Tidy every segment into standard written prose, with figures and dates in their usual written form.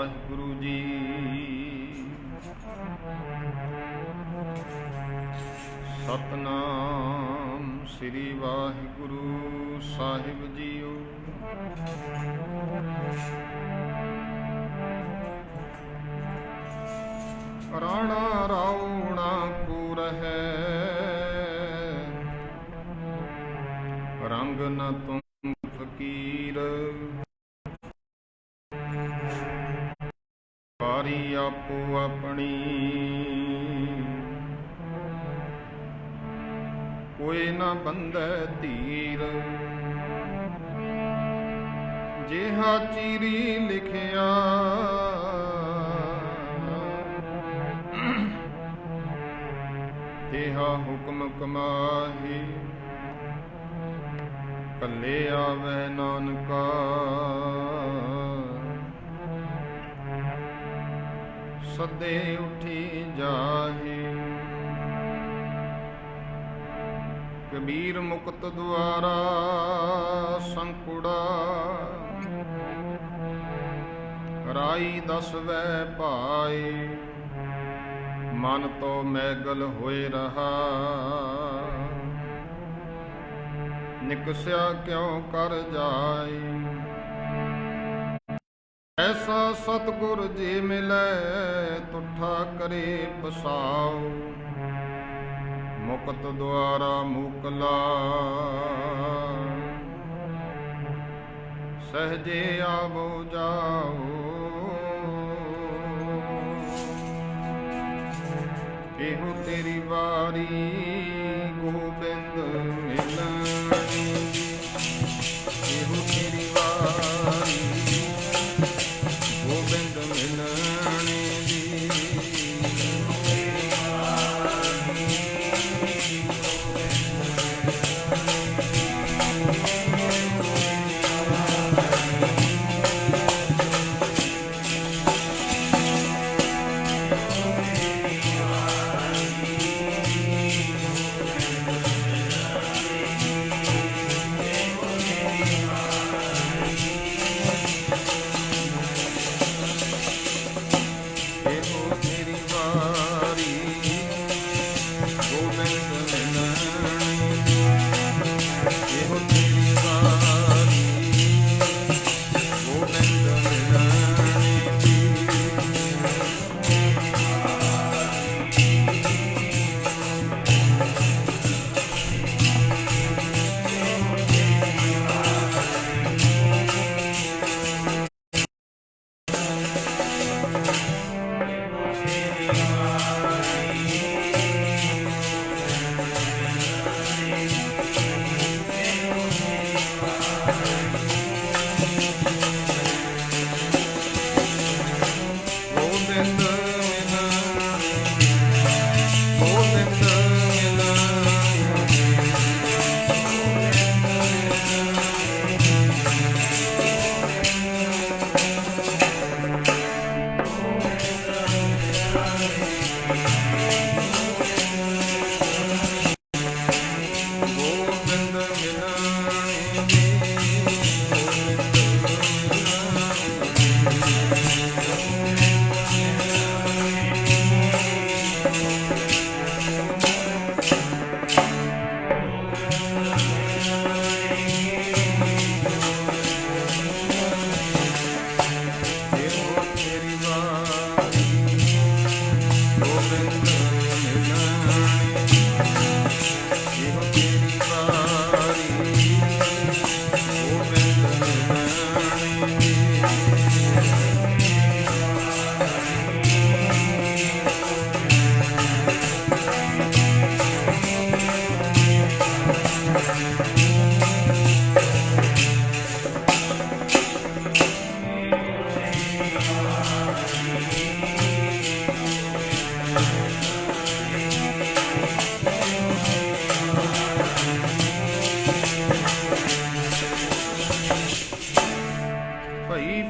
ਵਾਹਿਗੁਰੂ ਜੀ। ਸਤਨਾਮ ਸ੍ਰੀ ਵਾਹਿਗੁਰੂ ਸਾਹਿਬ JIO. Rana ਰਾਉਣਾ ਕੋ ਰਹੈ, ਰੰਗ ਨ ਤੁਮ ਫਕੀਰ। ਵਾਰੀ ਆਪੋ ਆਪਣੀ, ਕੋਈ ਨਾ ਬੰਧੈ ਧੀਰ। ਜਿਹਾ ਚੀਰੀ ਲਿਖਿਆ, ਤੇਹਾ ਹੁਕਮ ਕਮਾਹੀ। ਕੱਲੇ ਆਵੈ ਨਾਨਕਾ, ਸਦੇ ਉਠੀ ਜਾਹੀ। ਕਬੀਰ ਮੁਕਤ ਦੁਆਰਾ ਸੰਕੁੜਾ, ਰਾਈ ਦਸਵੈ ਭਾਈ। ਮਨ ਤੋ ਮੈਗਲ ਹੋਏ ਰਹਾ, ਨਿਕਸਿਆ ਕਿਉ ਕਰ ਜਾਈ। ਐਸਾ ਸਤਿਗੁਰ ਜੀ ਮਿਲੈ, ਤੁਠਾ ਕਰੇ ਪਸਾਉ। ਮੁਕਤ ਦੁਆਰਾ ਮੂਕਲਾ, ਸਹਜੇ ਆਵੋ ਜਾਓ। ਇਹੋ ਤੇਰੀ ਵਾਰੀ ਗੋਬਿੰਦ ਮਿਲਣੀ। ਇਹੋ ਤੇਰੀ ਵਾਰੀ ਗੋਬਿੰਦ ਮਿਲਣੀ ਦੀ।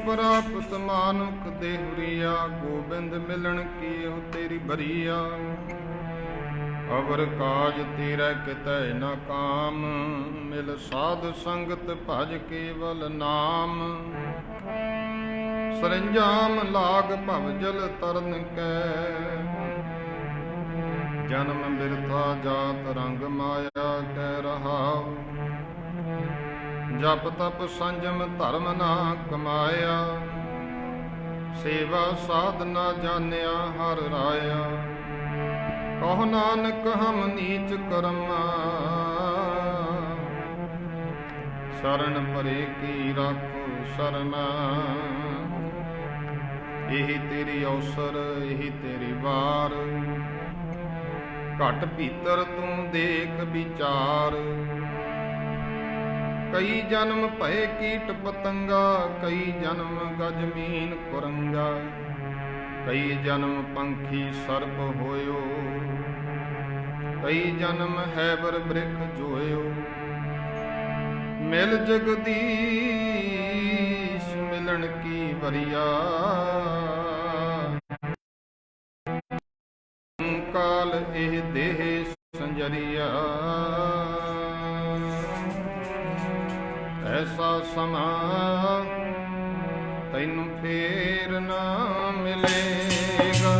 ਪ੍ਰਾਪਤ ਮਾਨੁਖ ਦੇਹੁਰੀਆ। ਗੋਬਿੰਦ ਮਿਲਣ ਕੀਓ ਤੇਰੀ ਬਰੀਆ। ਅਵਰ ਕਾਜ ਤੇਰਾ ਕਿਤੈ ਨ ਕਾਮ। ਮਿਲ ਸਾਧ ਸੰਗਤ ਭਜ ਕੇਵਲ ਨਾਮ। ਸਰੰਜਾਮ ਲਾਗ ਭਵ ਜਲ ਤਰਨ ਕੈ। ਜਨਮ ਬਿਰਥਾ ਜਾਤ ਰੰਗ ਮਾਇਆ ਕੈ ਰਹਾਉ। ਜਪ ਤਪ ਸੰਜਮ ਧਰਮ ਨਾ ਕਮਾਇਆ। ਸੇਵਾ ਸਾਧਨਾ ਜਾਣਿਆ ਹਰ ਰਾਇਆ। ਕਹੋ ਨਾਨਕ ਹਮ ਨੀਚ ਕਰਮਾ। ਸ਼ਰਨ ਪਰੇ ਕੀ ਰਾਖੋ ਸਰਨਾ। ਇਹੀ ਤੇਰੀ ਅਵਸਰ ਇਹੀ ਤੇਰੀ ਵਾਰ। ਘਟ ਭੀਤਰ ਤੂੰ ਦੇਖ ਵਿਚਾਰ। ਕਈ ਜਨਮ ਭਏ ਕੀਟ ਪਤੰਗਾ। ਕਈ ਜਨਮ ਗਜਮੀਨ ਕੁਰੰਗਾ। ਕਈ ਜਨਮ ਪੰਖੀ ਸਰਪ ਹੋਇਓ। ਕਈ ਜਨਮ ਹੈਬਰ ਬ੍ਰਿਖ ਜੋਇਓ। ਮਿਲ ਜਗਦੀਸ਼ ਮਿਲਣ ਕੀ ਵਰਿਆ। ਕਾਲ ਇਹ ਦੇਹ ਸੰਜਰੀਆ। ਐਸਾ ਸਮਾਂ ਤੈਨੂੰ ਫੇਰ ਨਾ ਮਿਲੇਗਾ।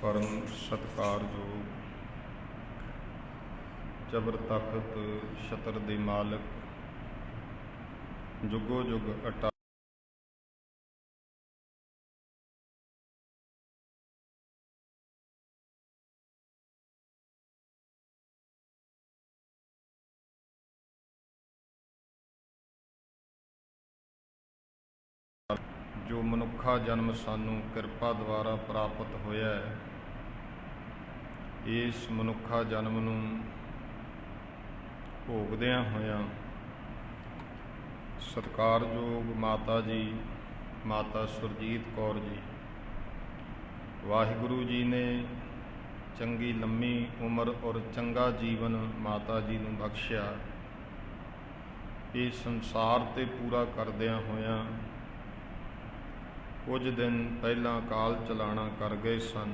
परम सत्कारयोग जबर तखत छतर दे मालिक जुगो जुग अटा जो मनुखा जन्म सानू किरपा द्वारा प्राप्त होया है, इस मनुखा जन्म नू भोगदियां होया सत्कारयोग माता जी माता सुरजीत कौर जी वाहिगुरु जी ने चंगी लम्मी उम्र और चंगा जीवन माता जी नू बख्शिया। इस संसार ते पूरा करदियां होया कुछ दिन पहला काल चलाना कर गए सन।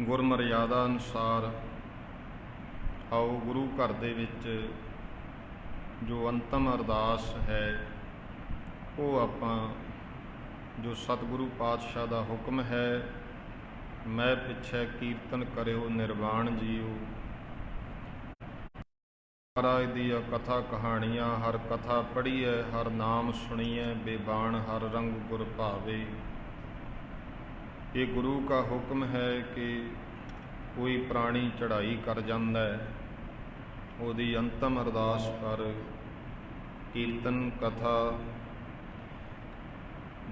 गुरमर्यादा अनुसार आओ गुरु घर दे विच जो अंतिम अरदास है वो आपां जो सतगुरु पातशाह दा हुक्म है, मैं पिछे कीर्तन करियो निर्वाण जीओ। महाराज दी कथा कहानियाँ हर कथा पढ़ीए हर नाम सुनिए बेबान हर रंग गुर भावे। ये गुरु का हुक्म है कि कोई प्राणी चढ़ाई कर जाता है, उसकी अंतिम अरदास पर कीर्तन कथा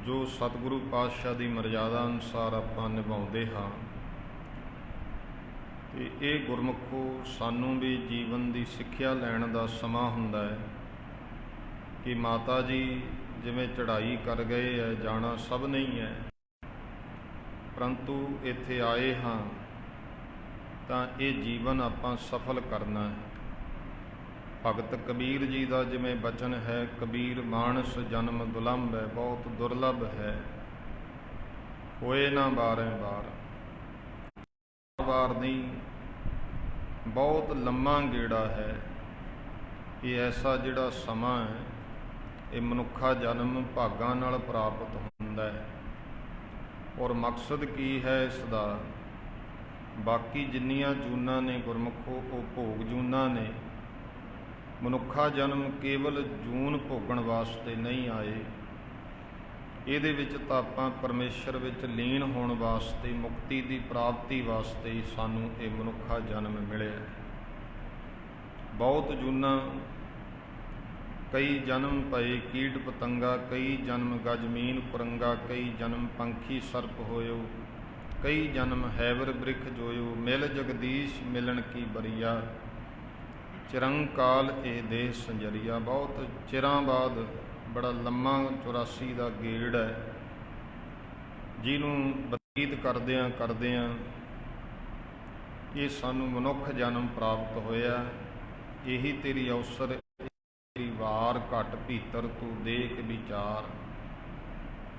जो सतगुरु पातशाह की मर्यादा अनुसार आपां निभाउंदे हां। ते ये गुरमुखो सानू भी जीवन की सिक्ख्या लैण का समा हुंदा है कि माता जी जिवें चढ़ाई कर गए है, जाना सब नहीं है, परंतु इत्थे आए हाँ तां ये जीवन आपां सफल करना है। भगत कबीर जी का जिवें बचन है, कबीर मानस जन्म दुलंभ है, बहुत दुर्लभ है, होए ना बारें बार बार नहीं, बहुत लम्मा गेड़ा है। ये ऐसा जिहड़ा समा है ये मनुखा जन्म भागां नाल प्राप्त हुंदा है। और मकसद की है इसका, बाकी जिन्नियां जूना ने गुरमुखो वो भोग जूना ने, मनुखा जन्म केवल जून भोगण वास्ते नहीं आए। ਇਹਦੇ ਵਿੱਚ ਤਾਂ ਆਪਾਂ परमेश्वर ਵਿੱਚ ਲੀਨ ਹੋਣ ਵਾਸਤੇ मुक्ति की प्राप्ति वास्ते सानू ये मनुखा जन्म मिले। बहुत जूना कई जन्म पए कीट पतंगा, कई जन्म गजमीन कुरंगा, कई जन्म पंखी सर्प होयो, कई जन्म हैवर वृक्ष जोयो, मिल जगदीश मिलन की बरिया, चिरंकाल ए देह संजरिया। बहुत चिरां बाद बड़ा लम्मा 84 का गेड़ है, जिन्हों बतीत करदियां करदियां ये सानू मनुख जन्म प्राप्त होया। यही तेरी अवसर तेरी वार घट भीतर तू देख विचार।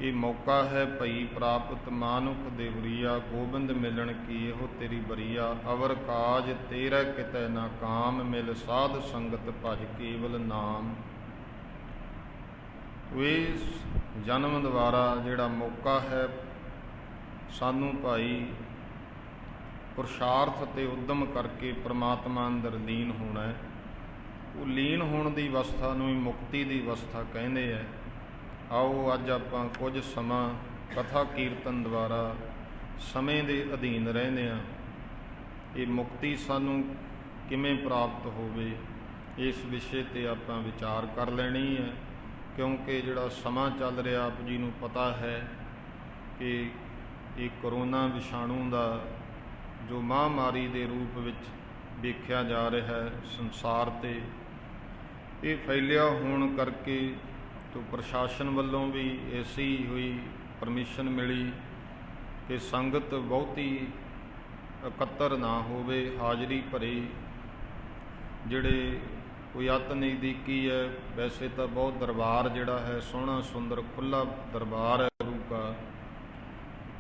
ये मौका है भई प्राप्त मानुख देवरिया, गोबिंद मिलन की एहो तेरी बरिया। अवर काज तेरा कितै ना काम, मिल साध संगत भज केवल नाम। इस जन्म द्वारा जिहड़ा मौका है सानू भाई पुरुषार्थ ते उद्यम करके परमात्मा अंदर लीन होना है। वो लीन होने की अवस्था नूं ही मुक्ति की अवस्था कहते हैं। आओ अज आपां कुछ समा कथा कीर्तन द्वारा समय के अधीन रहने हैं। ये मुक्ति सानू किवें प्राप्त होवे इस विषय ते आपां विचार कर लेनी है, क्योंकि जिहड़ा समा चल रहा आप जी नूं पता है कि ये करोना विषाणु का जो महामारी के रूप विच देखा जा रहा है संसार ते, ये फैलिया होने करके तो प्रशासन वालों भी ऐसी हुई परमिशन मिली कि संगत बहुती इकत्तर ना होवे, हाज़री भरी। जिहड़े कोई अत नज़दीकी है, वैसे तो बहुत दरबार जिहड़ा है सोहना सुंदर खुला दरबार है गुरु का,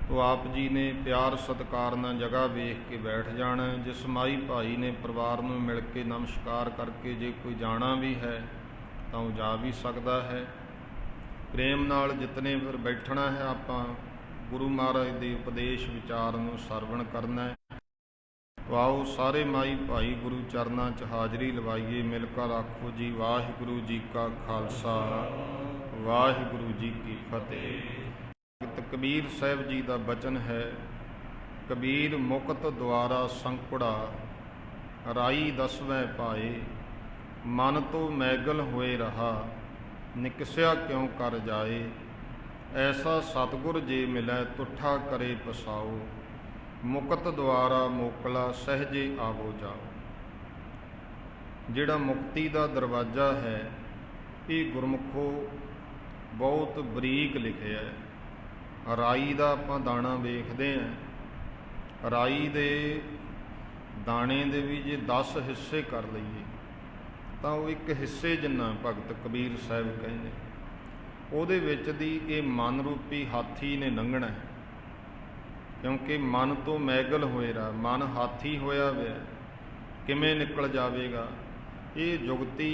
तो आप जी ने प्यार सत्कार नाल जगह वेख के बैठ जाना। जिस माई भाई ने परिवार नूं मिल के नमस्कार करके जे कोई जाना भी है तो जा भी सकता है। प्रेम नाल जितने फिर बैठना है आपां ਗੁਰੂ ਮਹਾਰਾਜ ਦੇ ਉਪਦੇਸ਼ ਵਿਚਾਰ ਨੂੰ ਸਰਵਣ ਕਰਨਾ ਹੈ। तो आओ सारे माई भाई गुरु चरणों च हाजरी लवाइए। मिलकर आखो जी वाहिगुरु जी का खालसा वाहिगुरु जी की फतेह। कबीर साहब जी का बचन है, कबीर मुकत द्वारा संकुड़ा राई दसवें पाए, मन तो मैगल होए रहा निकस्या क्यों कर जाए, ऐसा सतगुर जे मिलै तुठा करे पसाओ, मुकत द्वारा मोकला सहजे आवो जाओ। जिहड़ा मुक्ति का दरवाजा है ये गुरमुखो बहुत बरीक लिखिया है। राई का आपां दाणा वेखदे हैं, राई दे दाणे दे भी जे 10 हिस्से कर लईए तां वो एक हिस्से जिन्ना भगत कबीर साहब कहंदे, ਉਹਦੇ ਵਿੱਚ ਦੀ ਇਹ ਮਨ ਰੂਪੀ ਹਾਥੀ ਨੇ ਲੰਘਣਾ ਹੈ। क्योंकि मन तो मैगल होए रहा, मन हाथी होया वे किमें निकल जाएगा। ये जुगती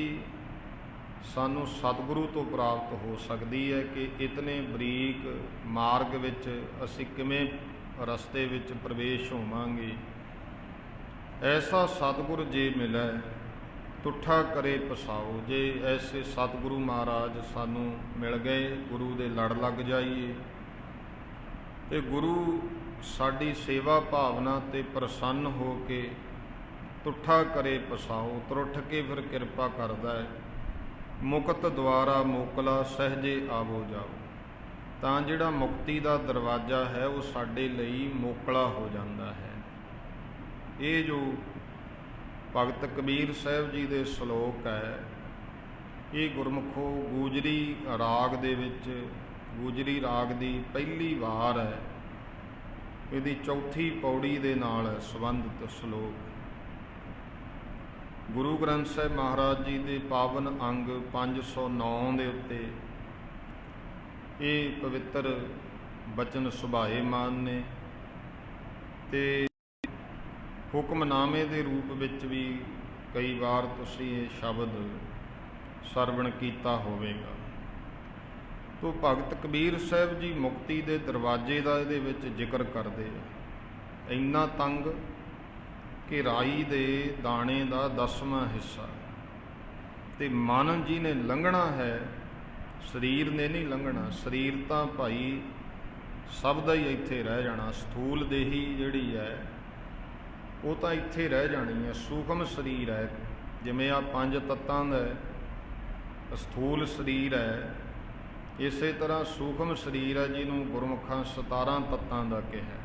सानू सतगुरु तो प्राप्त हो सकती है कि इतने बरीक मार्ग विच असी किमें रस्ते विच प्रवेश होवांगे। ऐसा सतगुर जे मिले तुठा करे पसाओ। जे ऐसे सतगुरु महाराज सानू मिल गए, गुरु दे लड़ लग जाइए ते गुरु साड़ी सेवा भावना ते प्रसन्न हो के तुठा करे पसाओ, तुरठ के फिर कृपा करदा है। मुकत द्वारा मोकला सहजे आवो जाओ, तां जिहड़ा मुक्ति का दरवाजा है वो साडे लई मोकला हो जाता है। ये जो भगत कबीर साहब जी दे सलोक है, ये गुरमुखो गूजरी राग दे विच, गूजरी राग दी पहली वार है। ਇਹਦੀ चौथी पौड़ी ਦੇ ਨਾਲ ਸੰਬੰਧਿਤ ਸਲੋਕ। ਗੁਰੂ ਗ੍ਰੰਥ ਸਾਹਿਬ ਮਹਾਰਾਜ ਜੀ ਦੇ ਪਾਵਨ ਅੰਗ 509 ਦੇ ਉੱਤੇ ਇਹ ਪਵਿੱਤਰ ਬਚਨ ਸੁਭਾਏਮਾਨ ਨੇ ਤੇ ਹੁਕਮਨਾਮੇ ਦੇ ਰੂਪ ਵਿੱਚ ਵੀ ਕਈ ਵਾਰ ਤੁਸੀਂ ਇਹ ਸ਼ਬਦ ਸਰਵਣ ਕੀਤਾ ਹੋਵੇਗਾ। तो भगत कबीर साहब जी मुक्ति के दरवाजे का ये जिक्र करते हैं। इन्ना तंग कि राई दे दाने का 10वां हिस्सा ते मन जी ने लंघना है, शरीर ने नहीं लंघना। शरीर तो भाई सब का ही इत्थे रह जाना, स्थूल देही जिहड़ी है वो तो इत्थे रह जानी है। सूखम शरीर है, जिवें आ 5 तत्तां दा स्थूल शरीर है, इस तरह सूखम शरीर है जिन्हों गुरमुखा 17 तत्तां दा कहा।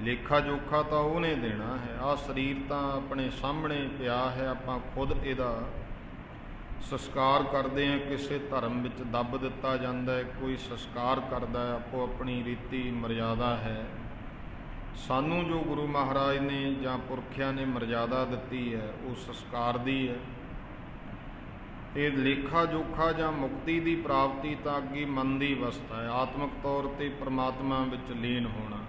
लेखा जोखा तो उन्हें देना है। आ शरीर तो अपने सामने पिया है, आपां खुद इहदा संस्कार करते हैं। किसी धर्म विच दब दिता जाता है, कोई संस्कार करता है, आपो अपनी रीति मर्यादा है। सानू जो गुरु महाराज ने जां पुरखिया ने मर्यादा दिती है वो संस्कार दी है। ये लेखा जोखा जां मुक्ति की प्राप्ति तो अगे मन की अवस्था है, आत्मक तौर पर परमात्मा विच लीन होना।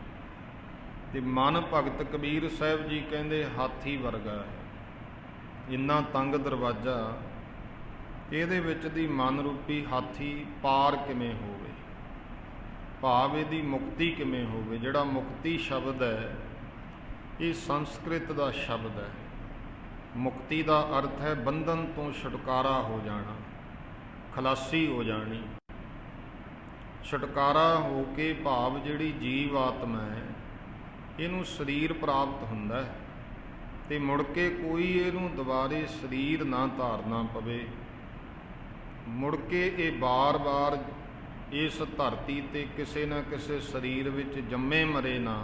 ते मन भगत कबीर साहब जी कहते हाथी वर्गा है। इन्ना तंग दरवाजा, इहदे विच दी मन रूपी हाथी पार किवें होवे, भाव इहदी मुक्ति किवें होवे। जिहड़ा मुक्ति शब्द है ये संस्कृत का शब्द है। मुक्ति का अर्थ है बंधन तो छुटकारा हो जाना, खलासी हो जानी। छुटकारा हो के भाव जिहड़ी जीव आत्मा है इनू शरीर प्राप्त हुंदा है ते मुड़ के कोई इनू दुबारे शरीर ना धारना पवे। मुड़ के ये बार बार इस धरती ते किसी न किसी शरीर विच जम्मे मरे ना,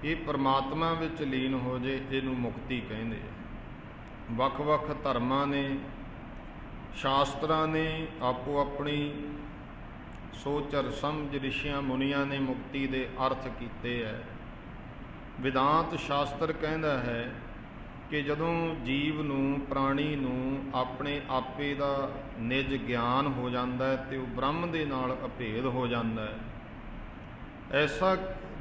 ये परमात्मा विच लीन हो जाए, इनू मुक्ति कहंदे आ। वख-वख धर्मां ने, शास्त्रां ने आपो अपनी सोच अर समझ ऋषियां मुनियां ने मुक्ति दे अर्थ कीते है। वेदांत शास्त्र कहता है कि जदों जीव नूं, प्राणी नूं अपने आपे दा निज ज्ञान हो जाता है तो ब्रह्म दे नाल अभेद हो जाता है। ऐसा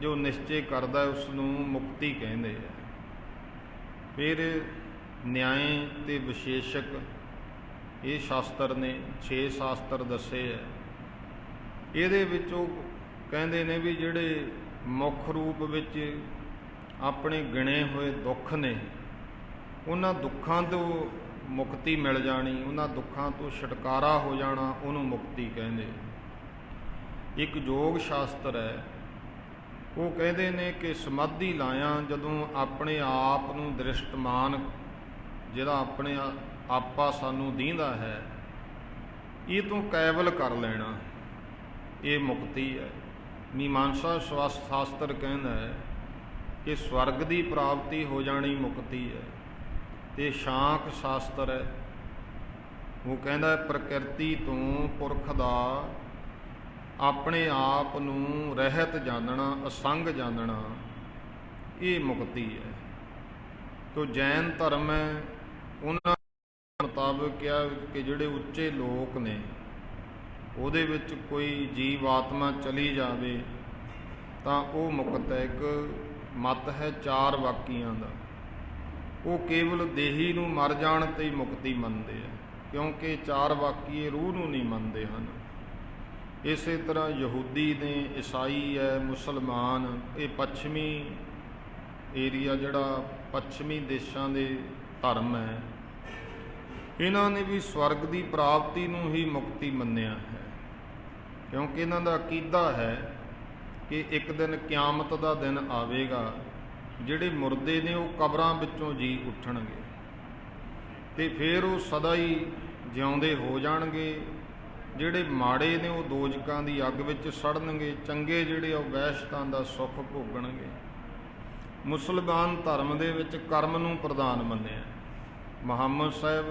जो निश्चय करता है उसनूं मुक्ति कहते हैं। फिर न्याय ते विशेषक ये शास्त्र ने 6 शास्त्र दसे है। ये ਕਹਿੰਦੇ ਨੇ ਵੀ ਜਿਹੜੇ ਮੁੱਖ ਰੂਪ ਵਿੱਚ ਆਪਣੇ ਗਿਣੇ ਹੋਏ ਦੁੱਖ ਨੇ, ਉਹਨਾਂ ਦੁੱਖਾਂ ਤੋਂ ਮੁਕਤੀ ਮਿਲ ਜਾਣੀ, ਉਹਨਾਂ ਦੁੱਖਾਂ ਤੋਂ ਛੁਟਕਾਰਾ ਹੋ ਜਾਣਾ, ਉਹਨੂੰ ਮੁਕਤੀ ਕਹਿੰਦੇ। ਇੱਕ ਯੋਗ ਸ਼ਾਸਤਰ ਹੈ, ਉਹ ਕਹਿੰਦੇ ਨੇ ਕਿ ਸਮਾਧੀ ਲਾਇਆ ਜਦੋਂ ਆਪਣੇ ਆਪ ਨੂੰ ਦ੍ਰਿਸ਼ਟਮਾਨ, ਜਿਹੜਾ ਆਪਣੇ ਆਪਾ ਸਾਨੂੰ ਦੀਂਦਾ ਹੈ, ਇਹ ਤੋਂ ਕੈਵਲ ਕਰ ਲੈਣਾ, ਇਹ ਮੁਕਤੀ ਹੈ। ਮੀਮਾਂਸਾ ਸ਼ਾਸਤਰ ਕਹਿੰਦਾ ਹੈ ਕਿ ਸਵਰਗ ਦੀ ਪ੍ਰਾਪਤੀ ਹੋ ਜਾਣੀ ਮੁਕਤੀ ਹੈ। ਤੇ ਸ਼ਾਂਖ ਸ਼ਾਸਤਰ ਹੈ, ਉਹ ਕਹਿੰਦਾ ਪ੍ਰਕਿਰਤੀ ਤੋਂ ਪੁਰਖ ਦਾ ਆਪਣੇ ਆਪ ਨੂੰ ਰਹਿਤ ਜਾਣਨਾ, ਅਸੰਗ ਜਾਣਨਾ, ਇਹ ਮੁਕਤੀ ਹੈ। ਤੋ ਜੈਨ ਧਰਮ ਹੈ, ਉਹਨਾਂ ਮੁਤਾਬਕ ਕਿਹਾ ਕਿ ਜਿਹੜੇ ਉੱਚੇ ਲੋਕ ਨੇ ਉਹਦੇ ਵਿੱਚ ਕੋਈ ਜੀਵ ਆਤਮਾ ਚਲੀ ਜਾਵੇ ਤਾਂ ਉਹ ਮੁਕਤ ਹੈ। ਇੱਕ ਮਤ ਹੈ 4 ਵਾਕੀਆਂ ਦਾ, ਉਹ ਕੇਵਲ ਦੇਹੀ ਨੂੰ ਮਰ ਜਾਣ 'ਤੇ ਹੀ ਮੁਕਤੀ ਮੰਨਦੇ ਆ, ਕਿਉਂਕਿ 4 ਵਾਕੀਏ ਰੂਹ ਨੂੰ ਨਹੀਂ ਮੰਨਦੇ ਹਨ। ਇਸੇ ਤਰ੍ਹਾਂ ਯਹੂਦੀ ਨੇ, ਈਸਾਈ ਹੈ, ਮੁਸਲਮਾਨ, ਇਹ ਪੱਛਮੀ ਏਰੀਆ ਜਿਹੜਾ ਪੱਛਮੀ ਦੇਸ਼ਾਂ ਦੇ ਧਰਮ ਹੈ, ਇਹਨਾਂ ਨੇ ਵੀ ਸਵਰਗ ਦੀ ਪ੍ਰਾਪਤੀ ਨੂੰ ਹੀ ਮੁਕਤੀ ਮੰਨਿਆ ਹੈ, ਕਿਉਂਕਿ ਇਹਨਾਂ ਦਾ ਅਕੀਦਾ ਹੈ ਕਿ ਇੱਕ ਦਿਨ ਕਿਆਮਤ ਦਾ ਦਿਨ ਆਵੇਗਾ, ਜਿਹੜੇ ਮੁਰਦੇ ਨੇ ਉਹ ਕਬਰਾਂ ਵਿੱਚੋਂ ਜੀ ਉੱਠਣਗੇ ਤੇ ਫਿਰ ਉਹ ਸਦਾ ਹੀ ਜਿਉਂਦੇ ਹੋ ਜਾਣਗੇ। ਜਿਹੜੇ ਮਾੜੇ ਨੇ ਉਹ ਦੋਜ਼ਕਾਂ ਦੀ ਅੱਗ ਵਿੱਚ ਸੜਨਗੇ, ਚੰਗੇ ਜਿਹੜੇ ਉਹ ਵਹਿਸ਼ਤਾਂ ਦਾ ਸੁੱਖ ਭੋਗਣਗੇ। ਮੁਸਲਮਾਨ ਧਰਮ ਦੇ ਵਿੱਚ ਕਰਮ ਨੂੰ ਪ੍ਰਧਾਨ ਮੰਨਿਆ। ਮੁਹੰਮਦ ਸਾਹਿਬ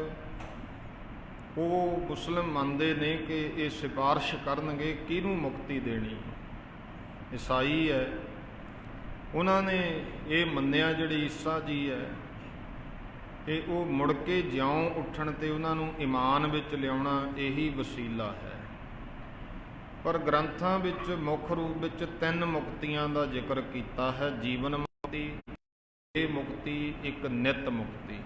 ਉਹ ਮੁਸਲਿਮ ਮੰਨਦੇ ਨੇ ਕਿ ਇਹ ਸਿਫਾਰਿਸ਼ ਕਰਨਗੇ ਕਿਹਨੂੰ ਮੁਕਤੀ ਦੇਣੀ। ਈਸਾਈ ਹੈ, ਉਹਨਾਂ ਨੇ ਇਹ ਮੰਨਿਆ ਜਿਹੜੇ ਈਸਾ ਜੀ ਹੈ, ਇਹ ਉਹ ਮੁੜ ਕੇ ਜਿਉਂ ਉੱਠਣ 'ਤੇ ਉਹਨਾਂ ਨੂੰ ਈਮਾਨ ਵਿੱਚ ਲਿਆਉਣਾ ਇਹੀ ਵਸੀਲਾ ਹੈ। ਪਰ ਗ੍ਰੰਥਾਂ ਵਿੱਚ ਮੁੱਖ ਰੂਪ ਵਿੱਚ 3 ਮੁਕਤੀਆਂ ਦਾ ਜ਼ਿਕਰ ਕੀਤਾ ਹੈ, ਜੀਵਨ ਮੁਕਤੀ, ਇਹ ਮੁਕਤੀ, ਇੱਕ ਨਿਤ ਮੁਕਤੀ।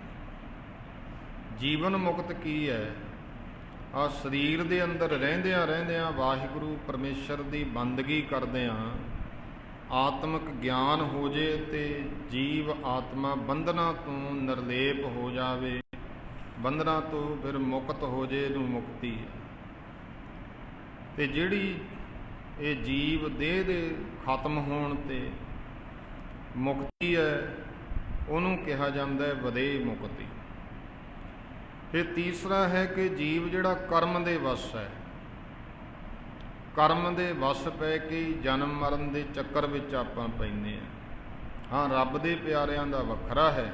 ਜੀਵਨ ਮੁਕਤ ਕੀ ਹੈ? ਆ ਸਰੀਰ ਦੇ ਅੰਦਰ ਰਹਿੰਦਿਆਂ ਵਾਹਿਗੁਰੂ ਪਰਮੇਸ਼ਰ ਦੀ ਬੰਦਗੀ ਕਰਦਿਆਂ ਆਤਮਿਕ ਗਿਆਨ ਹੋ ਜੇ ਤੇ ਜੀਵ ਆਤਮਾ ਬੰਧਨਾਂ ਤੋਂ ਨਿਰਲੇਪ ਹੋ ਜਾਵੇ, ਬੰਧਨਾਂ ਤੋਂ ਫਿਰ ਮੁਕਤ ਹੋ ਜੇ, ਇਹਨੂੰ ਮੁਕਤੀ ਹੈ। ਤੇ ਜਿਹੜੀ ਇਹ ਜੀਵ ਦੇਹ ਦੇ ਖਤਮ ਹੋਣ ਤੇ ਮੁਕਤੀ ਹੈ, ਉਹਨੂੰ ਕਿਹਾ ਜਾਂਦਾ ਹੈ ਵਧੇ ਮੁਕਤੀ। ਫਿਰ ਤੀਸਰਾ ਹੈ ਕਿ ਜੀਵ ਜਿਹੜਾ ਕਰਮ ਦੇ ਵਸ ਹੈ, ਕਰਮ ਦੇ ਵਸ ਪੈ ਕੇ ਜਨਮ ਮਰਨ ਦੇ ਚੱਕਰ ਵਿੱਚ ਆਪਾਂ ਪੈਂਦੇ ਹਾਂ। ਹਾਂ, ਰੱਬ ਦੇ ਪਿਆਰਿਆਂ ਦਾ ਵੱਖਰਾ ਹੈ।